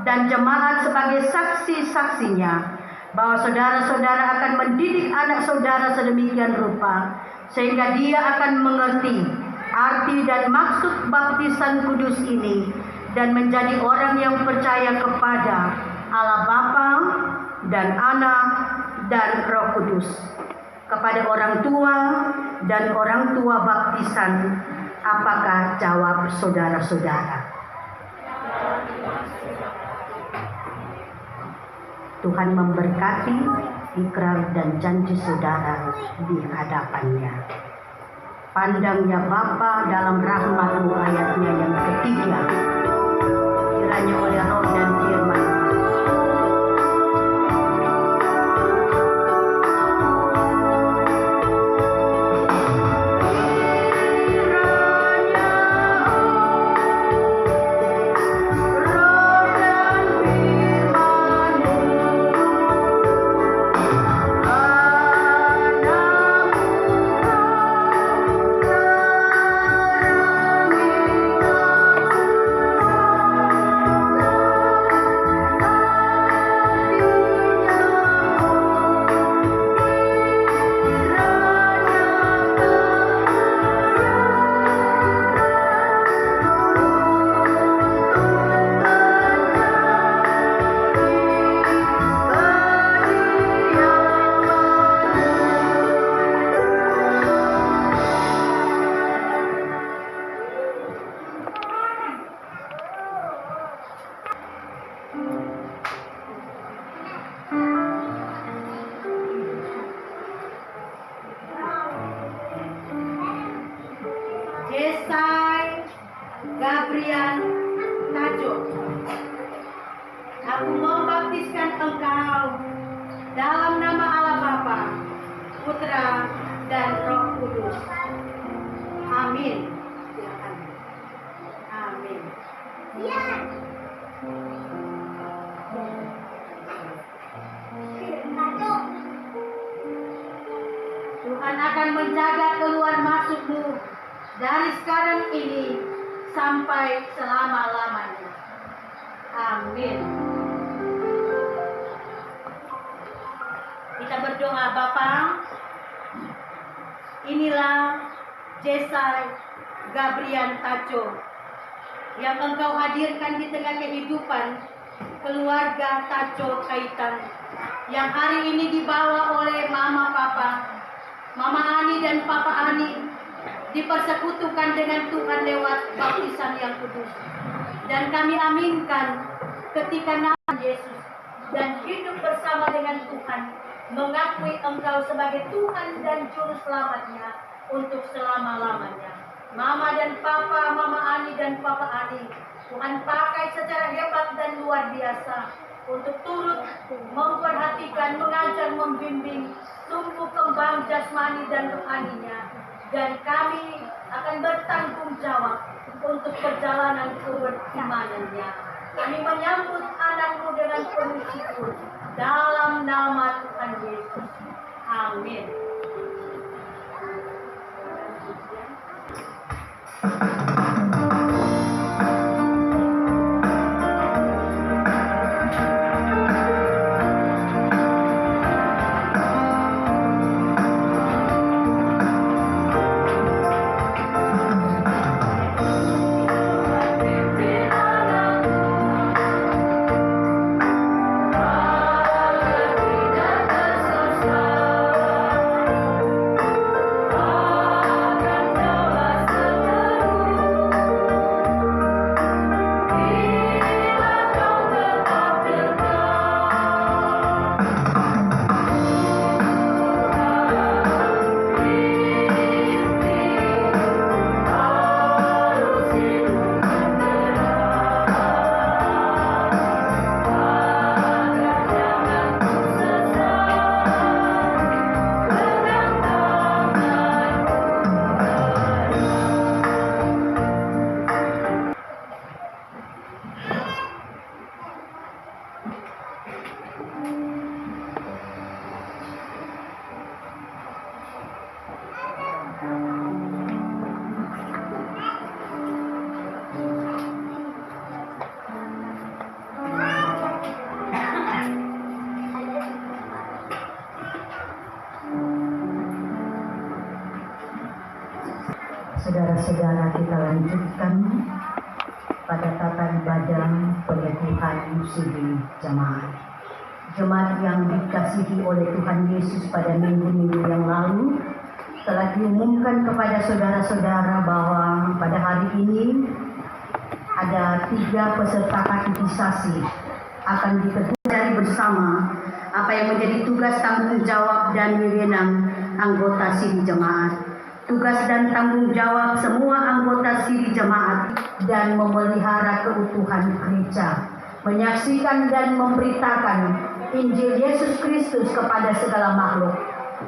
dan jemaat sebagai saksi-saksinya bahwa saudara-saudara akan mendidik anak saudara sedemikian rupa sehingga dia akan mengerti arti dan maksud baptisan kudus ini dan menjadi orang yang percaya kepada Allah Bapa dan Anak dan Roh Kudus? Kepada orang tua dan orang tua baptisan, apakah jawab saudara-saudara? Tuhan memberkati ikrar dan janji saudara di hadapannya. Pandangnya Bapa dalam rahmat-Mu, ayatnya yang ketiga. Kiranya oleh roh dan firman Gabrian Tajo. Aku membaptiskan engkau dalam nama Allah Bapa, Putra, dan Roh Kudus. Amin. Silakan. Amin. Tuhan akan menjaga keluar masukmu dari sekarang ini sampai selama-lamanya. Amin. Kita berdoa. Bapa, inilah Jesai Gabrian Tajo yang engkau hadirkan di tengah kehidupan keluarga Tajo Kaitan, yang hari ini dibawa oleh Mama Papa, Mama Ani dan Papa Ani, dipersekutukan dengan Tuhan lewat baptisan yang kudus. Dan kami aminkan ketika nama Yesus dan hidup bersama dengan Tuhan, mengakui Engkau sebagai Tuhan dan Juru Selamatnya untuk selama-lamanya. Mama dan Papa, Mama Ani dan Papa Ani, Tuhan pakai secara hebat dan luar biasa untuk turut memperhatikan, mengajar, membimbing tumbuh kembang jasmani dan rohaninya. Dan kami akan bertanggung jawab untuk perjalanan keimanannya. Kami menyambut anakmu dengan penuh syukur dalam nama Tuhan Yesus. Amin. Saudara-saudara, kita lanjutkan pada tata ibadah penyembuhan Muslim Jemaat. Jemaat yang dikasihi oleh Tuhan Yesus pada minggu-minggu yang lalu telah diumumkan kepada saudara-saudara bahwa pada hari ini ada 3 peserta katekisasi akan dipelajari bersama apa yang menjadi tugas, tanggung jawab, dan wewenang anggota siri jemaat. Tugas dan tanggung jawab semua anggota siri jemaat dan memelihara keutuhan gereja, menyaksikan dan memberitakan Injil Yesus Kristus kepada segala makhluk,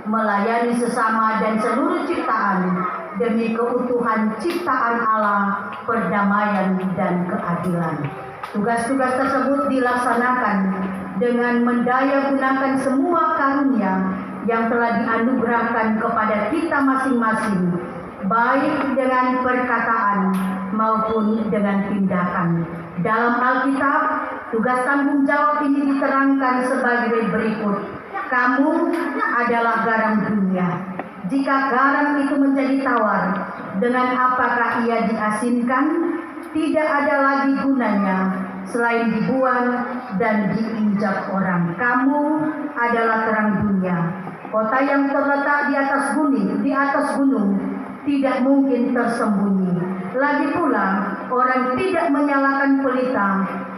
melayani sesama dan seluruh ciptaan demi keutuhan ciptaan Allah, perdamaian dan keadilan. Tugas-tugas tersebut dilaksanakan dengan mendayagunakan semua karunia yang telah dianugerahkan kepada kita masing-masing, baik dengan perkataan maupun dengan tindakan. Dalam Alkitab, tugas tanggung jawab ini diterangkan sebagai berikut. Kamu adalah garam dunia. Jika garam itu menjadi tawar, dengan apakah ia diasinkan? Tidak ada lagi gunanya selain dibuang dan diinjak orang. Kamu adalah terang dunia. Kota yang terletak di atas gunung tidak mungkin tersembunyi. Lagi pula, orang tidak menyalakan pelita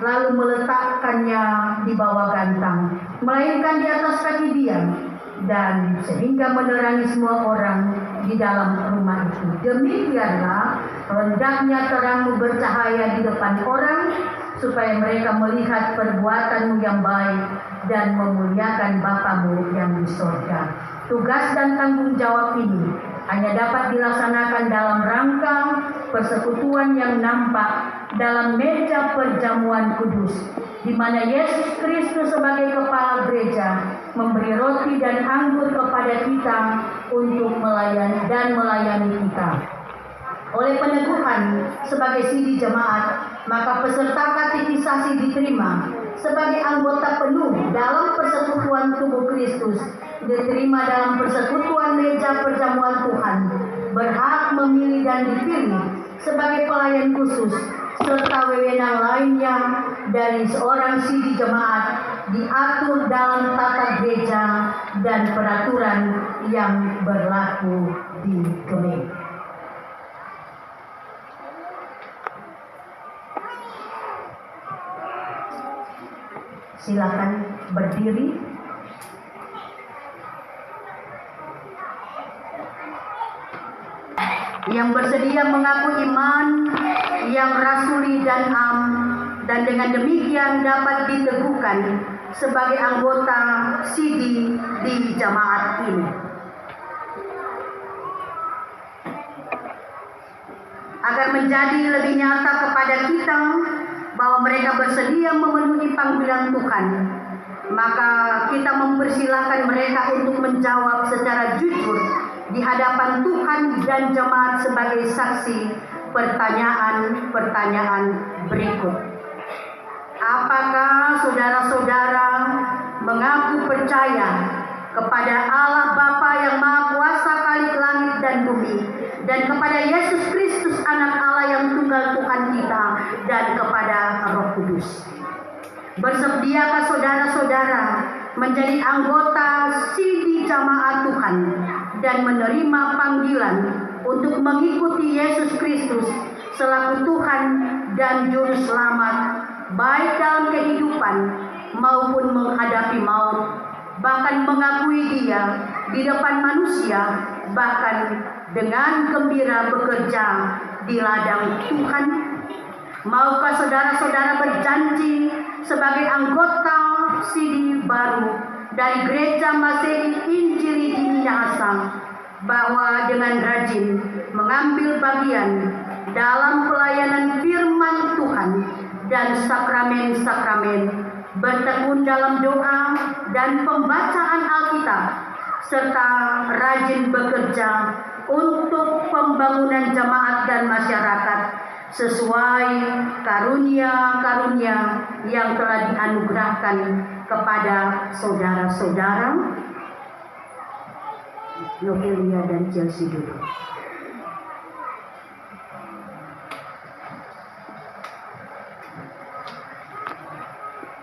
lalu meletakkannya di bawah gantang, melainkan di atas kaki dia, dan sehingga menerangi semua orang di dalam rumah itu. Demikianlah hendaknya terangmu bercahaya di depan orang, supaya mereka melihat perbuatanmu yang baik dan memuliakan Bapamu yang di sorga. Tugas dan tanggung jawab ini hanya dapat dilaksanakan dalam rangka persekutuan yang nampak dalam meja perjamuan kudus, di mana Yesus Kristus sebagai kepala gereja memberi roti dan anggur kepada kita untuk melayani kita. Oleh peneguhan sebagai sidi jemaat, maka peserta katekisasi diterima sebagai anggota penuh dalam persekutuan tubuh Kristus, diterima dalam persekutuan meja perjamuan Tuhan, berhak memilih dan dipilih sebagai pelayan khusus, serta wewenang lainnya dari seorang sidi jemaat diatur dalam tata gereja dan peraturan yang berlaku di gereja. Silakan berdiri. Yang bersedia mengaku iman yang rasuli dan am, dan dengan demikian dapat diteguhkan sebagai anggota sidi di jemaat ini. Agar menjadi lebih nyata kepada kita bahwa mereka bersedia memenuhi panggilan Tuhan, maka kita mempersilahkan mereka untuk menjawab secara jujur di hadapan Tuhan dan jemaat sebagai saksi pertanyaan-pertanyaan berikut. Apakah saudara-saudara mengaku percaya kepada Allah Bapa yang Maha Kuasa Khalik langit dan bumi, dan kepada Yesus Kristus Anak Allah yang tunggal Tuhan kita, dan kepada Roh Kudus? Bersediakah saudara-saudara menjadi anggota sidi jamaat Tuhan dan menerima panggilan untuk mengikuti Yesus Kristus selaku Tuhan dan Juru Selamat, baik dalam kehidupan maupun menghadapi maut, bahkan mengakui Dia di depan manusia, bahkan dengan gembira bekerja di ladang Tuhan? Maukah saudara-saudara berjanji sebagai anggota sidi baru dari Gereja Masehi Injili di Minahasa bahwa dengan rajin mengambil bagian dalam pelayanan firman Tuhan dan sakramen-sakramen, bertekun dalam doa dan pembacaan Alkitab, serta rajin bekerja untuk pembangunan jemaat dan masyarakat sesuai karunia-karunia yang telah dianugerahkan kepada saudara-saudara? Novelia dan Chelsea dulu.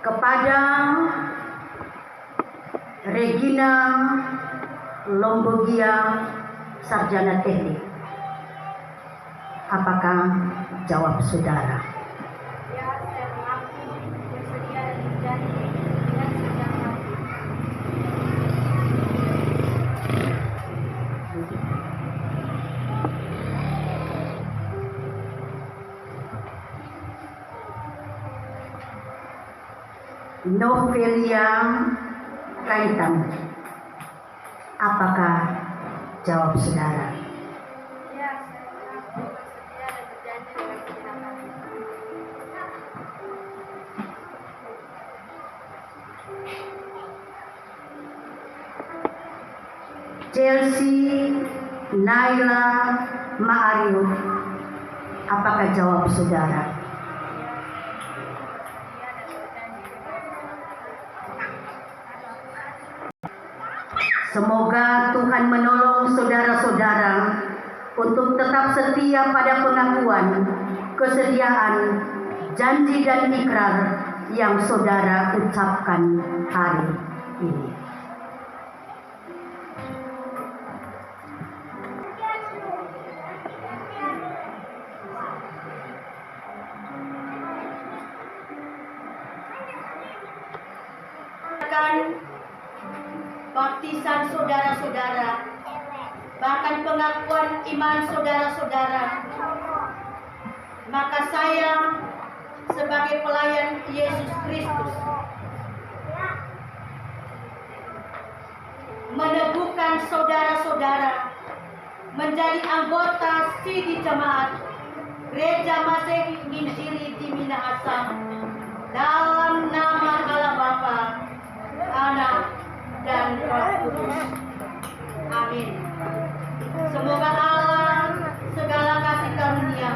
Kepada Regina Lombogia, sarjana teknik, apakah jawab saudara? Ya, saya mengaku bersedia dan berjanji dengan segenap hati. Novelia Kaitan, apakah jawab saudara? Ya, saya mengaku bersedia dan berjanji dengan segenap hati. Chelsea Naila Ma'ariuf, apakah jawab saudara? Semoga Tuhan menolong saudara-saudara untuk tetap setia pada pengakuan, kesediaan, janji dan ikrar yang saudara ucapkan hari ini. Bakti baptisan saudara-saudara, bahkan pengakuan iman saudara-saudara, maka saya sebagai pelayan Yesus Kristus meneguhkan saudara-saudara menjadi anggota Sidi Jemaat Gereja Masehi Injili di Minahasa dalam nama Allah Bapa, Anak, dan Roh Kudus. Amin. Semoga Allah segala kasih karunia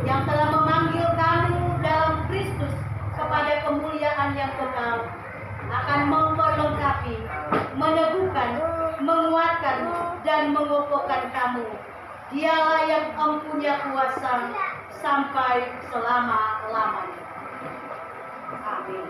yang telah memanggil kamu dalam Kristus kepada kemuliaan yang kekal akan memperlengkapi, meneguhkan, menguatkan, dan mengokohkan kamu. Dialah yang mempunyai kuasa sampai selama-lamanya. Amin.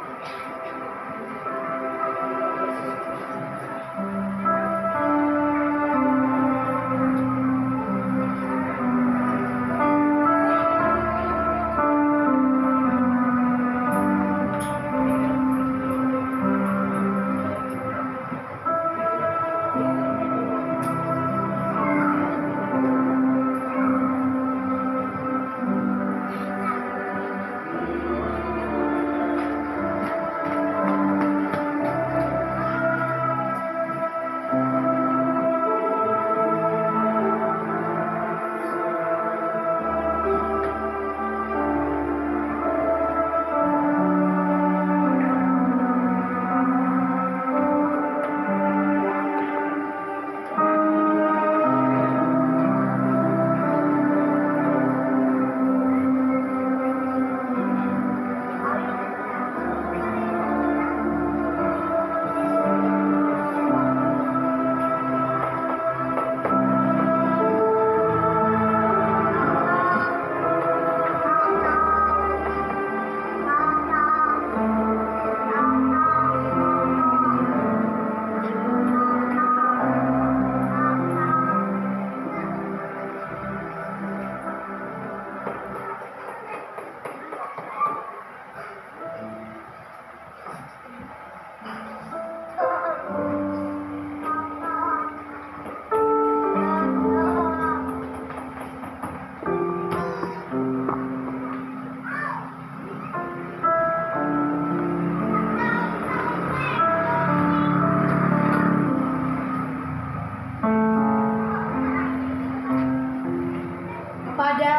Kepada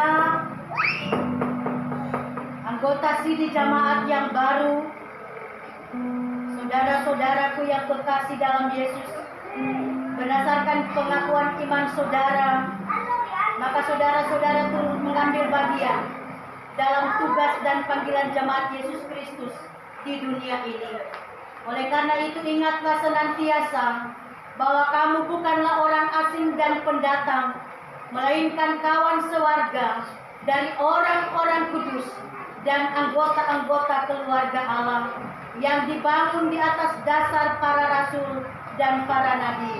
anggota Sidi Jemaat yang baru, saudara-saudaraku yang terkasih dalam Yesus, berdasarkan pengakuan iman saudara, maka saudara-saudara turut mengambil bagian dalam tugas dan panggilan jemaat Yesus Kristus di dunia ini. Oleh karena itu ingatlah senantiasa bahwa kamu bukanlah orang asing dan pendatang, melainkan kawan sewarga dari orang-orang kudus dan anggota-anggota keluarga Allah yang dibangun di atas dasar para rasul dan para nabi,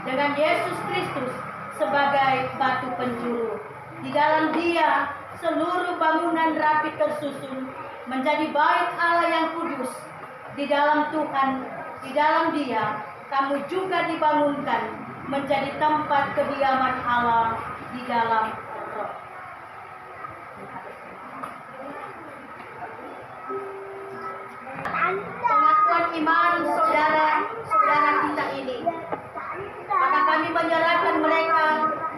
dengan Yesus Kristus sebagai batu penjuru. Di dalam Dia seluruh bangunan rapi tersusun menjadi bait Allah yang kudus. Di dalam Tuhan, di dalam Dia kamu juga dibangunkan menjadi tempat kediaman Allah di dalam Roh. Pengakuan iman saudara-saudara kita ini, maka kami menyerahkan mereka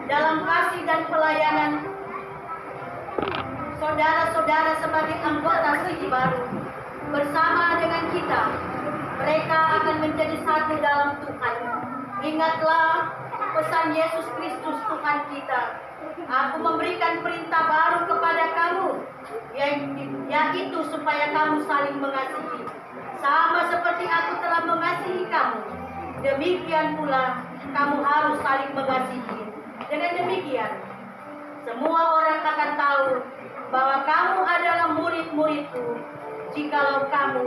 dalam kasih dan pelayanan saudara-saudara sebagai anggota Sidi baru. Bersama dengan kita, mereka akan menjadi satu dalam Tuhan. Ingatlah pesan Yesus Kristus Tuhan kita. Aku memberikan perintah baru kepada kamu, yaitu supaya kamu saling mengasihi. Sama seperti aku telah mengasihi kamu, demikian pula kamu harus saling mengasihi. Dengan demikian, semua orang akan tahu bahwa kamu adalah murid-muridku, jikalau kamu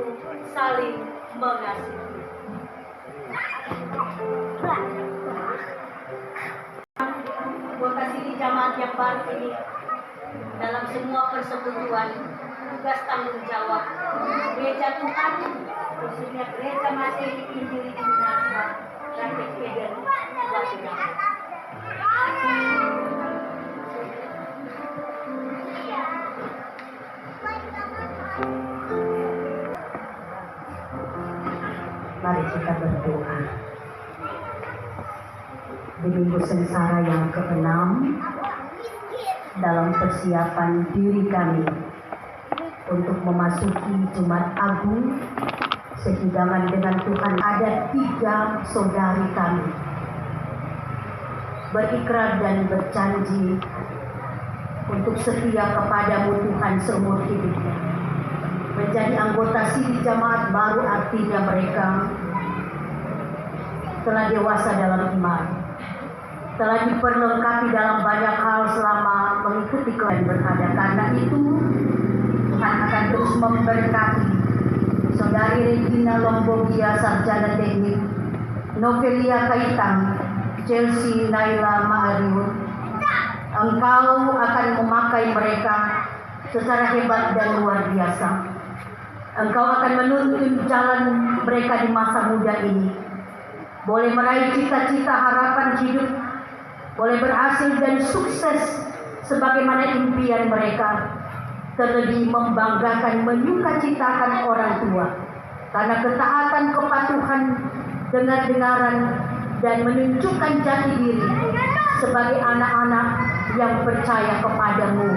saling mengasihi. Anggota Sidi Jemaat yang baru ini dalam semua persekutuan, tugas tanggung jawab Gereja Tuhan, khususnya Gereja Masehi Injili di Minahasa, Rakit Eden, Watulamo. Mari kita berdoa. Di minggu sengsara yang ke-6, dalam persiapan diri kami untuk memasuki Jumat Agung sehidangan dengan Tuhan, ada 3 saudari kami berikrar dan berjanji untuk setia kepadamu Tuhan seumur hidupnya. Menjadi anggota sidih jamaat baru artinya mereka telah dewasa dalam iman, telah diperlengkapi dalam banyak hal selama mengikuti Tuhan berada. Karena itu Tuhan akan terus memberkati Saudari Regina Lombogia, Sarjana Teknik, Novelia Kaitang, Chelsea Naila Maariun. Engkau akan memakai mereka secara hebat dan luar biasa. Engkau akan menuntun jalan mereka di masa muda ini. Boleh meraih cita-cita harapan hidup, boleh berhasil dan sukses sebagaimana impian mereka. Terlebih membanggakan, menyukacitakan orang tua karena ketaatan, kepatuhan, dengar-dengaran, dan menunjukkan jati diri sebagai anak-anak yang percaya kepadamu.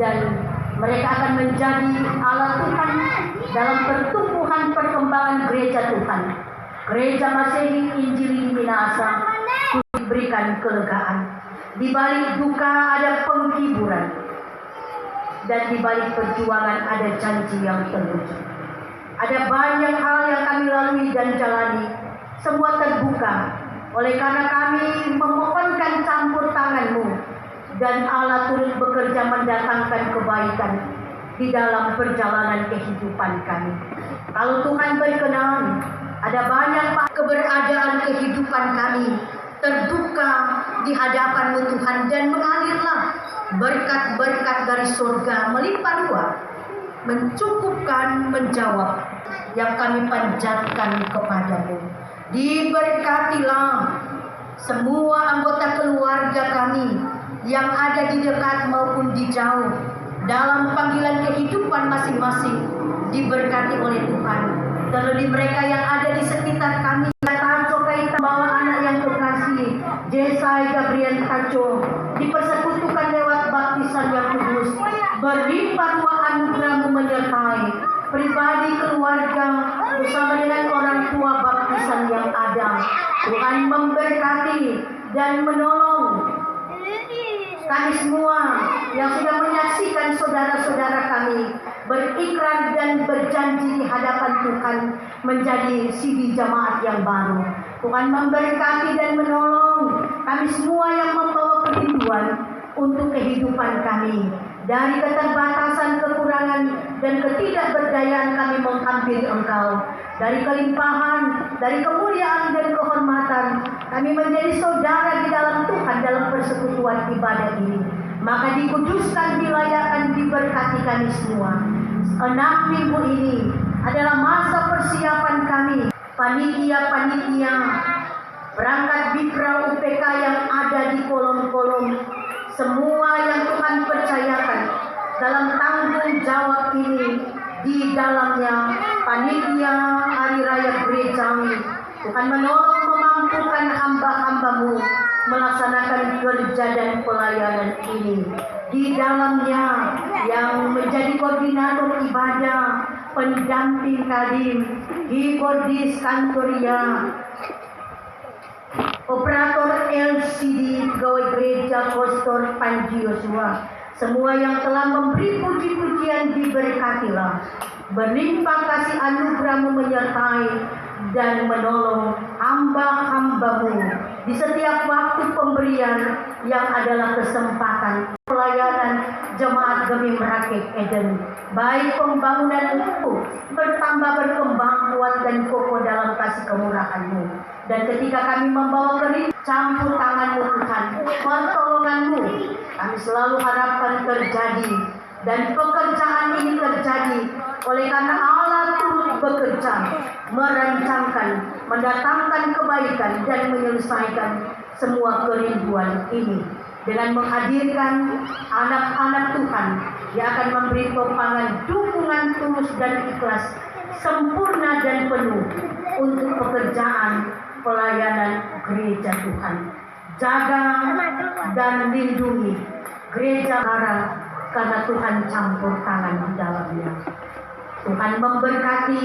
Dan mereka akan menjadi alat Tuhan dalam pertumbuhan perkembangan gereja Tuhan. Gereja Masehi Injili Minahasa diberikan kelegaan. Di balik duka ada penghiburan, dan di balik perjuangan ada janji yang terwujud. Ada banyak hal yang kami lalui dan jalani, semua terbuka. Oleh karena kami memohonkan campur tangan-Mu, dan Allah turut bekerja mendatangkan kebaikan di dalam perjalanan kehidupan kami. Kalau Tuhan berkenan, ada banyak keberadaan kehidupan kami terbuka di hadapan-Mu Tuhan, dan mengalirlah berkat-berkat dari surga melimpah ruah, mencukupkan, menjawab yang kami panjatkan kepadamu. Diberkatilah semua anggota keluarga kami yang ada di dekat maupun di jauh dalam panggilan kehidupan masing-masing, diberkati oleh Tuhan. Terlebih mereka yang ada di sekitar kami, Taco Kaita bawa anak yang kekasih, Jesai Gabriel Taco, dipersekutukan lewat baptisan yang kudus, berlimpah ruah anugerah-Mu menyertai pribadi, keluarga, bersama dengan orang tua baptisan yang ada. Tuhan memberkati dan menolong kami semua yang sudah menyaksikan saudara-saudara kami berikrar dan berjanji di hadapan Tuhan menjadi sidih jamaat yang baru. Tuhan memberkati dan menolong kami semua yang membawa kerinduan untuk kehidupan kami. Dari keterbatasan, kekurangan, dan ketidakberdayaan kami menghampiri Engkau. Dari kelimpahan, dari kemuliaan dan kehormatan, kami menjadi saudara di dalam Tuhan dalam persekutuan ibadah ini. Maka dikuduskan, dilayakkan, diberkati kami semua. 6 minggu ini adalah masa persiapan kami, panitia-panitia, perangkat Bikra UPK yang ada di kolom-kolom, semua yang Tuhan percayakan dalam tanggung jawab ini, di dalamnya panitia Hari Raya Gerejawi. Tuhan menolong, memampukan hamba-hamba-Mu melaksanakan kerja dan pelayanan ini. Di dalamnya yang menjadi koordinator ibadah, pendamping kadim, keyboardis kantoria, operator LCD, pegawai gereja, Pastor Panji Yosua, semua yang telah memberi puji-pujian diberkatilah. Berlimpah kasih anugerah-Mu menyertai dan menolong hamba-hamba-Mu di setiap waktu pemberian yang adalah kesempatan pelayanan jemaat Gemim Rakit Eden. Baik pembangunan itu bertambah, berkembang kuat dan kokoh dalam kasih kemurahan-Mu. Dan ketika kami membawa kerinduan, campur tangan-Mu Tuhan, pertolongan-Mu, kami selalu harapkan terjadi. Dan pekerjaan ini terjadi oleh karena Allah turut bekerja, merancangkan, mendatangkan kebaikan dan menyelesaikan semua kerinduan ini dengan menghadirkan anak-anak Tuhan yang akan memberi topangan dukungan tulus dan ikhlas sempurna dan penuh untuk pekerjaan pelayanan gereja Tuhan. Jaga dan lindungi gereja karena Tuhan campur tangan di dalamnya. Tuhan memberkati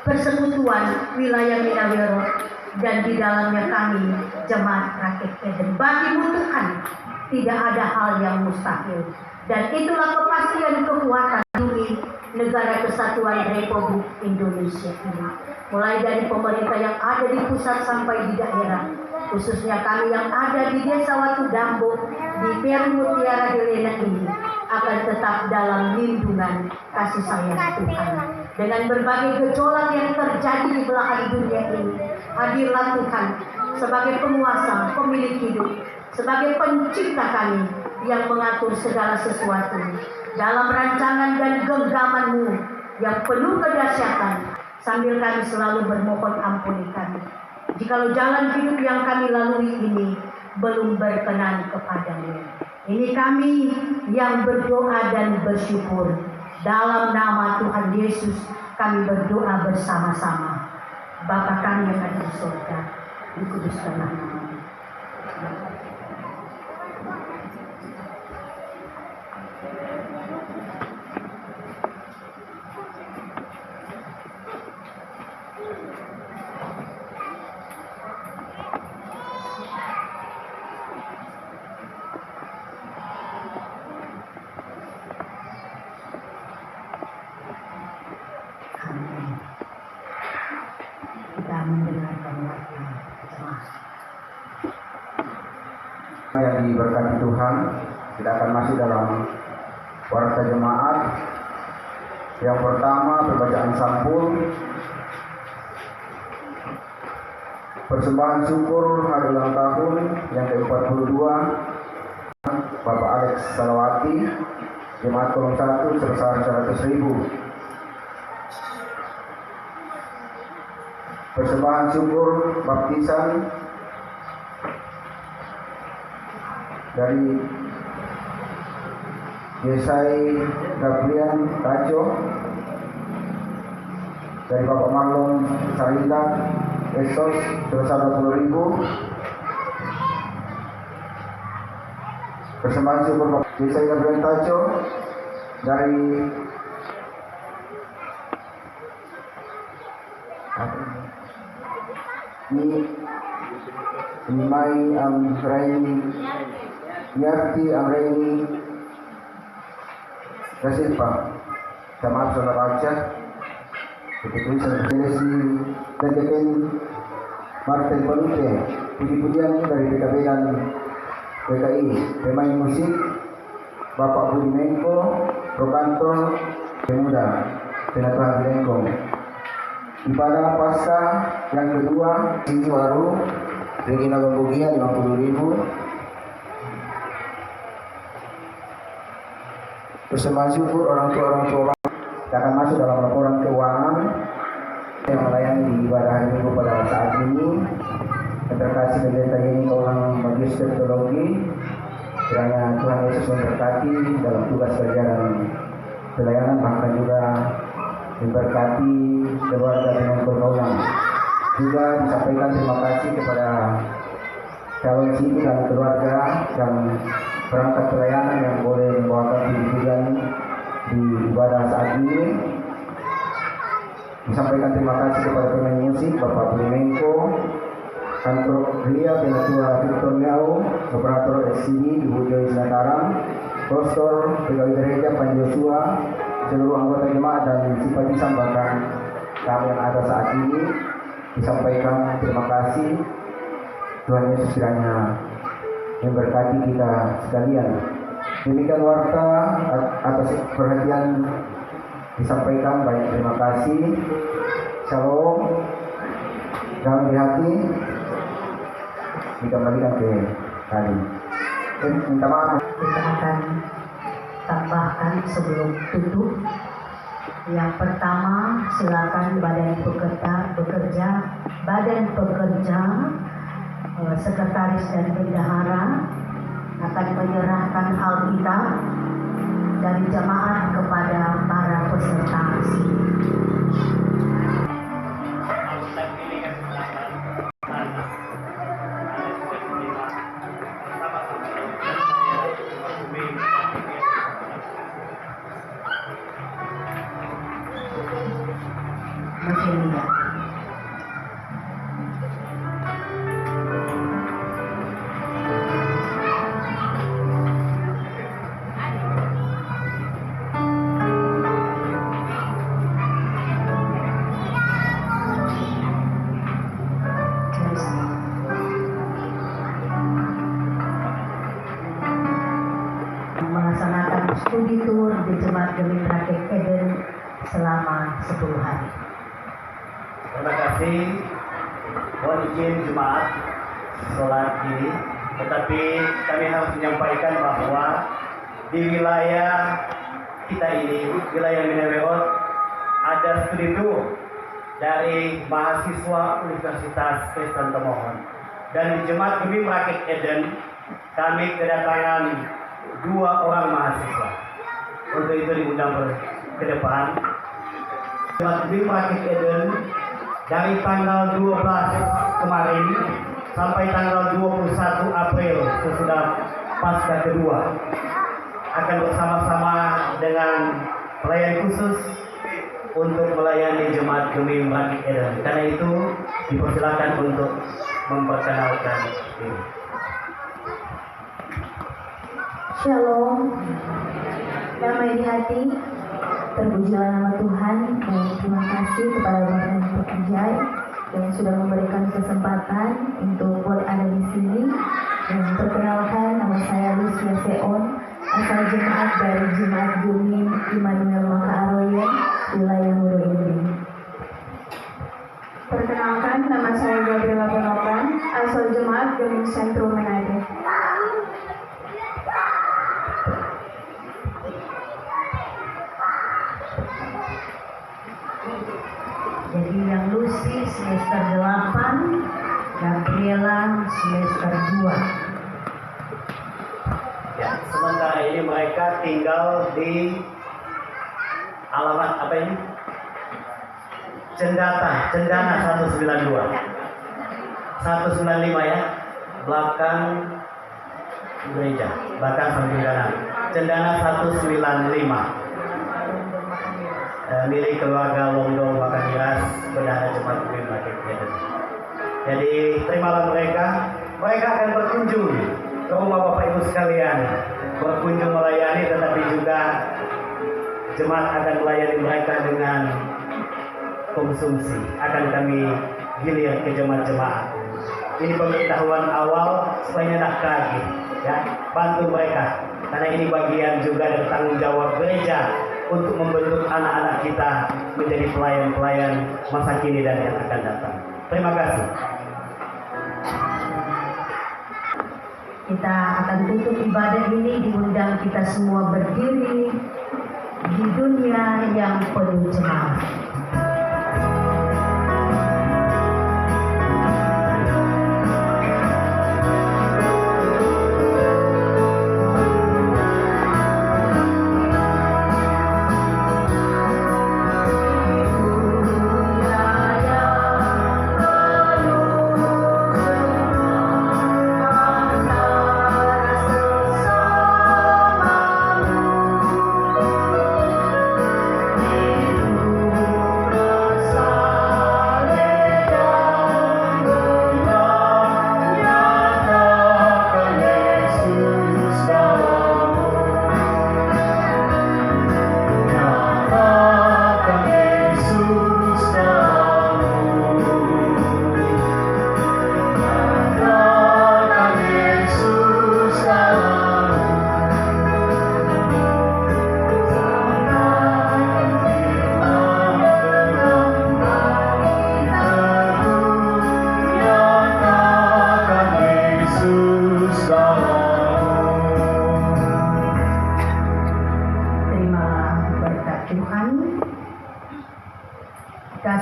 persekutuan wilayah Minawiro dan di dalamnya kami jemaat Rakyat Eden. Bagimu Tuhan tidak ada hal yang mustahil, dan itulah kepastian kekuatan di negara kesatuan Republik Indonesia ini. Mulai dari pemerintah yang ada di pusat sampai di daerah, khususnya kami yang ada di Desa Watu Dambo, di Peru Mutiara Helena ini akan tetap dalam lindungan kasih sayang Tuhan. Dengan berbagai gejolak yang terjadi di belahan dunia ini, hadirlah Tuhan sebagai penguasa, pemilik hidup, sebagai pencipta kami yang mengatur segala sesuatu dalam rancangan dan genggaman-Mu yang penuh kedahsyatan, sambil kami selalu bermohon ampuni kami jikalau jalan hidup yang kami lalui ini belum berkenan kepadamu. Ini kami yang berdoa dan bersyukur. Dalam nama Tuhan Yesus kami berdoa bersama-sama. Bapa kami yang ada di surga, dikuduskanlah namamu. Yang diberkati Tuhan, kita akan masuk dalam warta jemaat. Yang pertama, pembacaan sampul, persembahan syukur hari ulang tahun yang ke-42 Bapak Alex Salawati, jemaat kolom 1 sebesar 100.000. Persembahan syukur baptisan dari Yesai Gabriel Tajo, dari Bapak Marlon Sarida Esos sebesar 20.000. Persembahan syukur Bapak Yesai Gabriel Tajo dari Nimai Amraini Yarti Amraini Kasih Pak Jamaat Saudara Aceh, begitu Selesi dan Depen Martin Polite, puji-pujian dari PKB dan PKI, pemain musik Bapak Budi Menko, Prokantor Pemuda, Penatuhan Bilengkong. Ibadah Pasca yang kedua, Tinggi Waru, Regina Gombogia 50.000. Persembahan syukur orang tua kita akan masuk dalam laporan keuangan yang melayani di ibadah hari Minggu pada saat ini. Terkasih pendeta ini orang magister teologi, kiranya Tuhan Yesus memberkati dalam tugas kerja dan pelayanan, bahkan juga memberkati keluarga dengan pertolongan. Juga disampaikan terima kasih kepada calon sipil dan keluarga dan perangkat pelayanan yang boleh membawakan puji-pujian di ibadah saat ini. Disampaikan terima kasih kepada pemain musik Bapak Budi Menko, Kantor Ria Penatua Victor Liao, Operator SCD Ibu Joyce Nataram, Pastor Pegawai Gereja Pan Joshua, seluruh anggota jemaat dan simpatisan bahkan kami yang ada saat ini. Disampaikan terima kasih. Tuhan Yesus kiranya memberkati kita sekalian. Demikian warta atas perhatian disampaikan, banyak terima kasih. Shalom. Dalam di hati dikembalikan ke tadi. Minta maaf. Kita akan tambahkan sebelum tutup Yang pertama, silakan badan pekerja, sekretaris dan bendahara akan menyerahkan Alkitab dari jemaat kepada para peserta aksi. Media. Melaksanakan studi tour di Jemaat Gemim Rakit Eden selama 10 hari. Terima kasih. Mohon izin jemaat sholat ini, tetapi kami harus menyampaikan bahwa di wilayah kita ini, wilayah Minnewerot, ada studi tour dari mahasiswa Universitas Kristen Tomohon. Dan di Jemaat Gemim Rakit Eden, kami kedatangan 2 orang mahasiswa. Untuk itu diundang ke depan. Jemaat Gemim Rakit Eden dari tanggal 12 kemarin sampai tanggal 21 April sesudah Paskah kedua akan bersama-sama dengan pelayan khusus untuk melayani Jemaat Gemim Rakit Eden. Karena itu dipersilakan untuk memperkenalkan diri. Shalom, damai di hati, terpujilah nama Tuhan, dan terima kasih kepada Bapak dan pekerja yang sudah memberikan kesempatan untuk boleh ada di sini. Dan perkenalkan, nama saya Lucia Seon, asal jemaat dari Jemaat Gemim Immanuel Makaroyen, wilayah Muro ini. Perkenalkan, nama saya Gabriela Bonopan, asal Jemaat Gemim Sentrum Manado. Jadi yang Lucy semester 8, Gabriela semester 2. Ya, sementara ini mereka tinggal di alamat apa ini? Cendana 192. 195 ya. Belakang gereja, belakang samping kanan. Cendana 195. Milik keluarga Longdong Makaniras, Bendahara Jemaat Gemim Rakit Eden. Jadi terimalah mereka akan berkunjung ke rumah Bapak Ibu sekalian, berkunjung melayani, tetapi juga jemaat akan melayani mereka dengan konsumsi. Akan kami gilir ke jemaat-jemaat. Ini pemberitahuan awal supaya tidak kaget, ya, bantu mereka. Karena ini bagian juga dari tanggung jawab gereja untuk membentuk anak-anak kita menjadi pelayan-pelayan masa kini dan yang akan datang. Terima kasih. Kita akan tutup ibadah ini, diundang kita semua berdiri di dunia yang penuh cemas.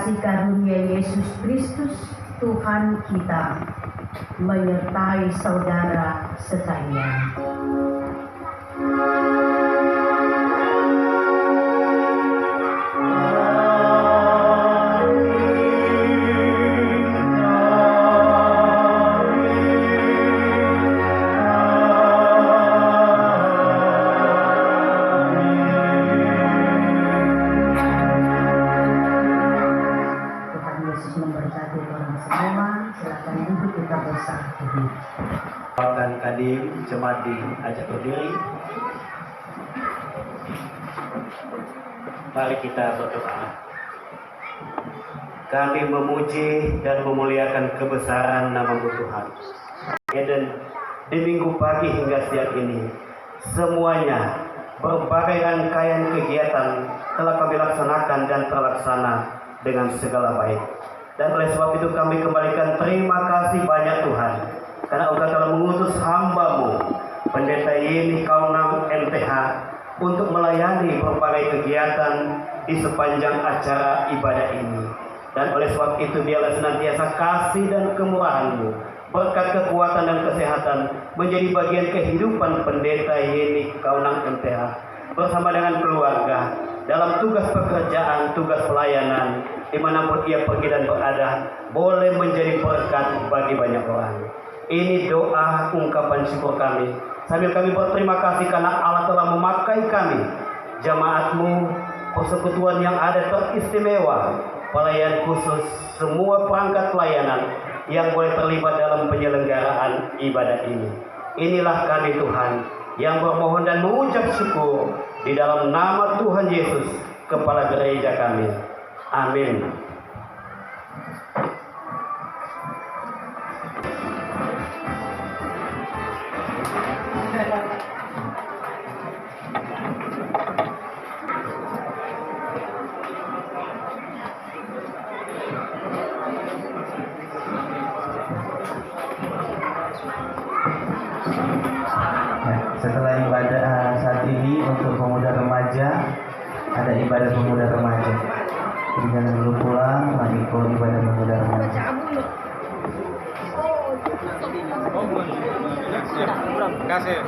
kasih karunia Yesus Kristus Tuhan kita menyertai saudara sekalian. Memberkati orang semua, silakan duduk kita bersatu. Bahkan Kadim jemaat diajak berdiri. Mari kita berdoa. Kami memuji dan memuliakan kebesaran nama-Mu Tuhan. Dan di minggu pagi hingga siang ini, semuanya berbagai rangkaian kegiatan telah kami laksanakan dan terlaksana dengan segala baik. Dan oleh sebab itu kami kembalikan terima kasih banyak Tuhan, karena Engkau telah mengutus hamba-Mu, Pendeta Yeni Kaunang MTH, untuk melayani berbagai kegiatan di sepanjang acara ibadah ini. Dan oleh sebab itu biarlah senantiasa kasih dan kemurahan-Mu, berkat kekuatan dan kesehatan menjadi bagian kehidupan Pendeta Yeni Kaunang MTH bersama dengan keluarga dalam tugas pekerjaan, tugas pelayanan, dimanapun ia pergi dan berada, boleh menjadi berkat bagi banyak orang. Ini doa ungkapan syukur kami, sambil kami berterima kasih karena Allah telah memakai kami, jemaat-Mu, persekutuan yang ada teristimewa, pelayan khusus, semua perangkat pelayanan yang boleh terlibat dalam penyelenggaraan ibadah ini. Inilah kami Tuhan, yang bermohon dan mengucap syukur di dalam nama Tuhan Yesus, Kepala Gereja kami. Amin. Setelah ibadah saat ini untuk pemuda remaja, ada ibadah pemuda remaja. Jadi jangan dulu pulang, lagi kalau ibadah pemuda remaja. Kasih.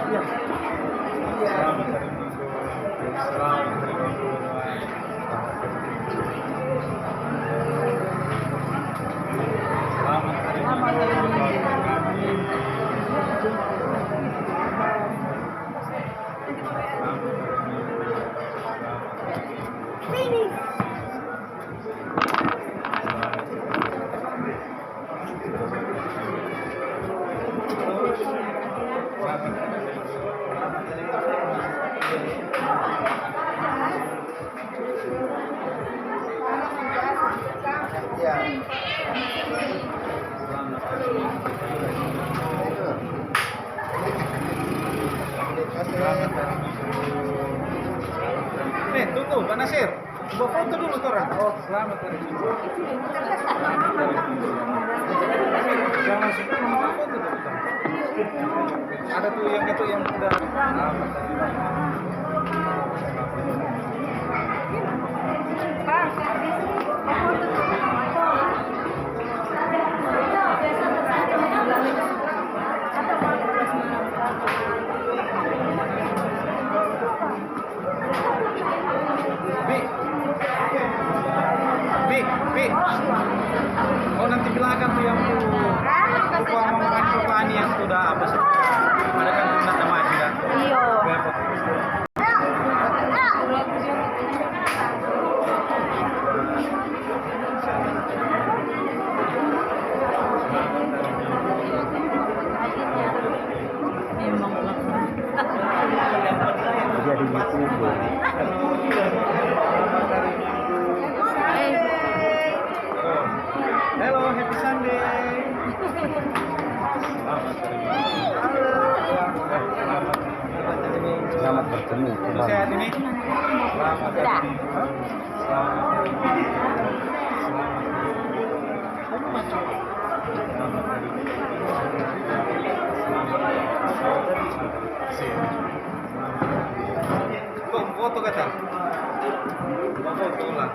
Tunggu, Pak Nasir. Buat foto dulu orang. Oh, selamat hari Minggu. Jangan suka mau foto dulu. Ada tuh yang itu yang udah. Bi. Oh nanti bilakan tuh yang bukuan yang sudah apa sih? Ada kan tunda sama aja. Iya. Jadi YouTube. Hello, happy Sunday. Selamat bertemu. Sehat ini? Selamat bertemu. Kok foto kata? Foto ulang.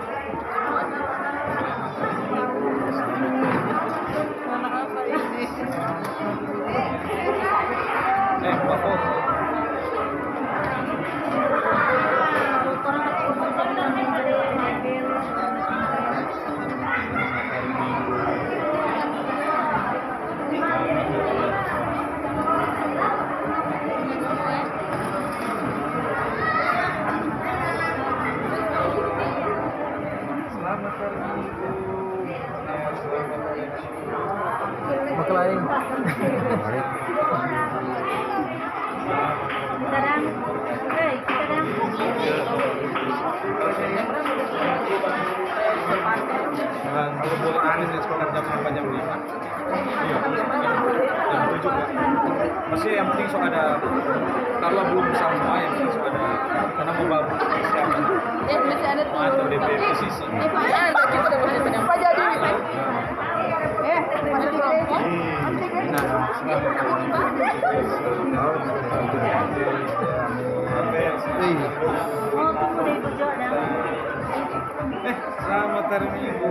Masih yang penting so ada, kalau belum sama yang penting so ada karena mobile persiapan. Masih ada tuh. Atau DP posisi. Apa jadi? Masih kelompok. Selamat hari Minggu.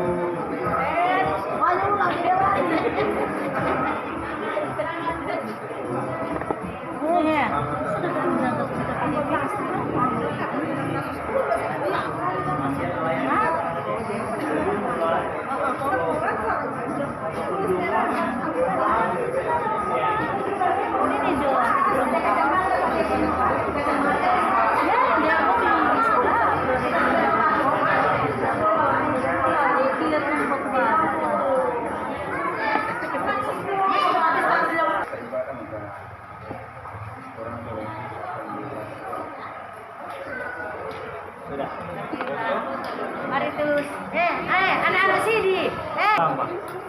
Mari terus. Anak-anak sini.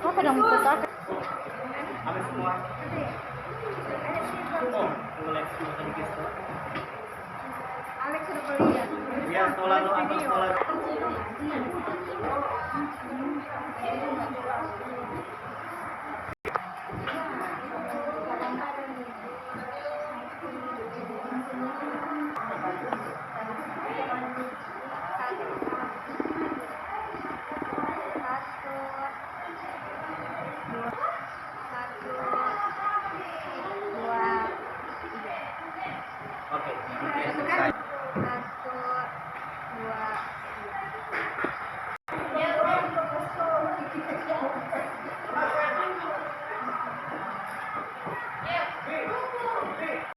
Kau sedang foto? Alex sudah kuliah. Ya, sekolah lu apa sekolah?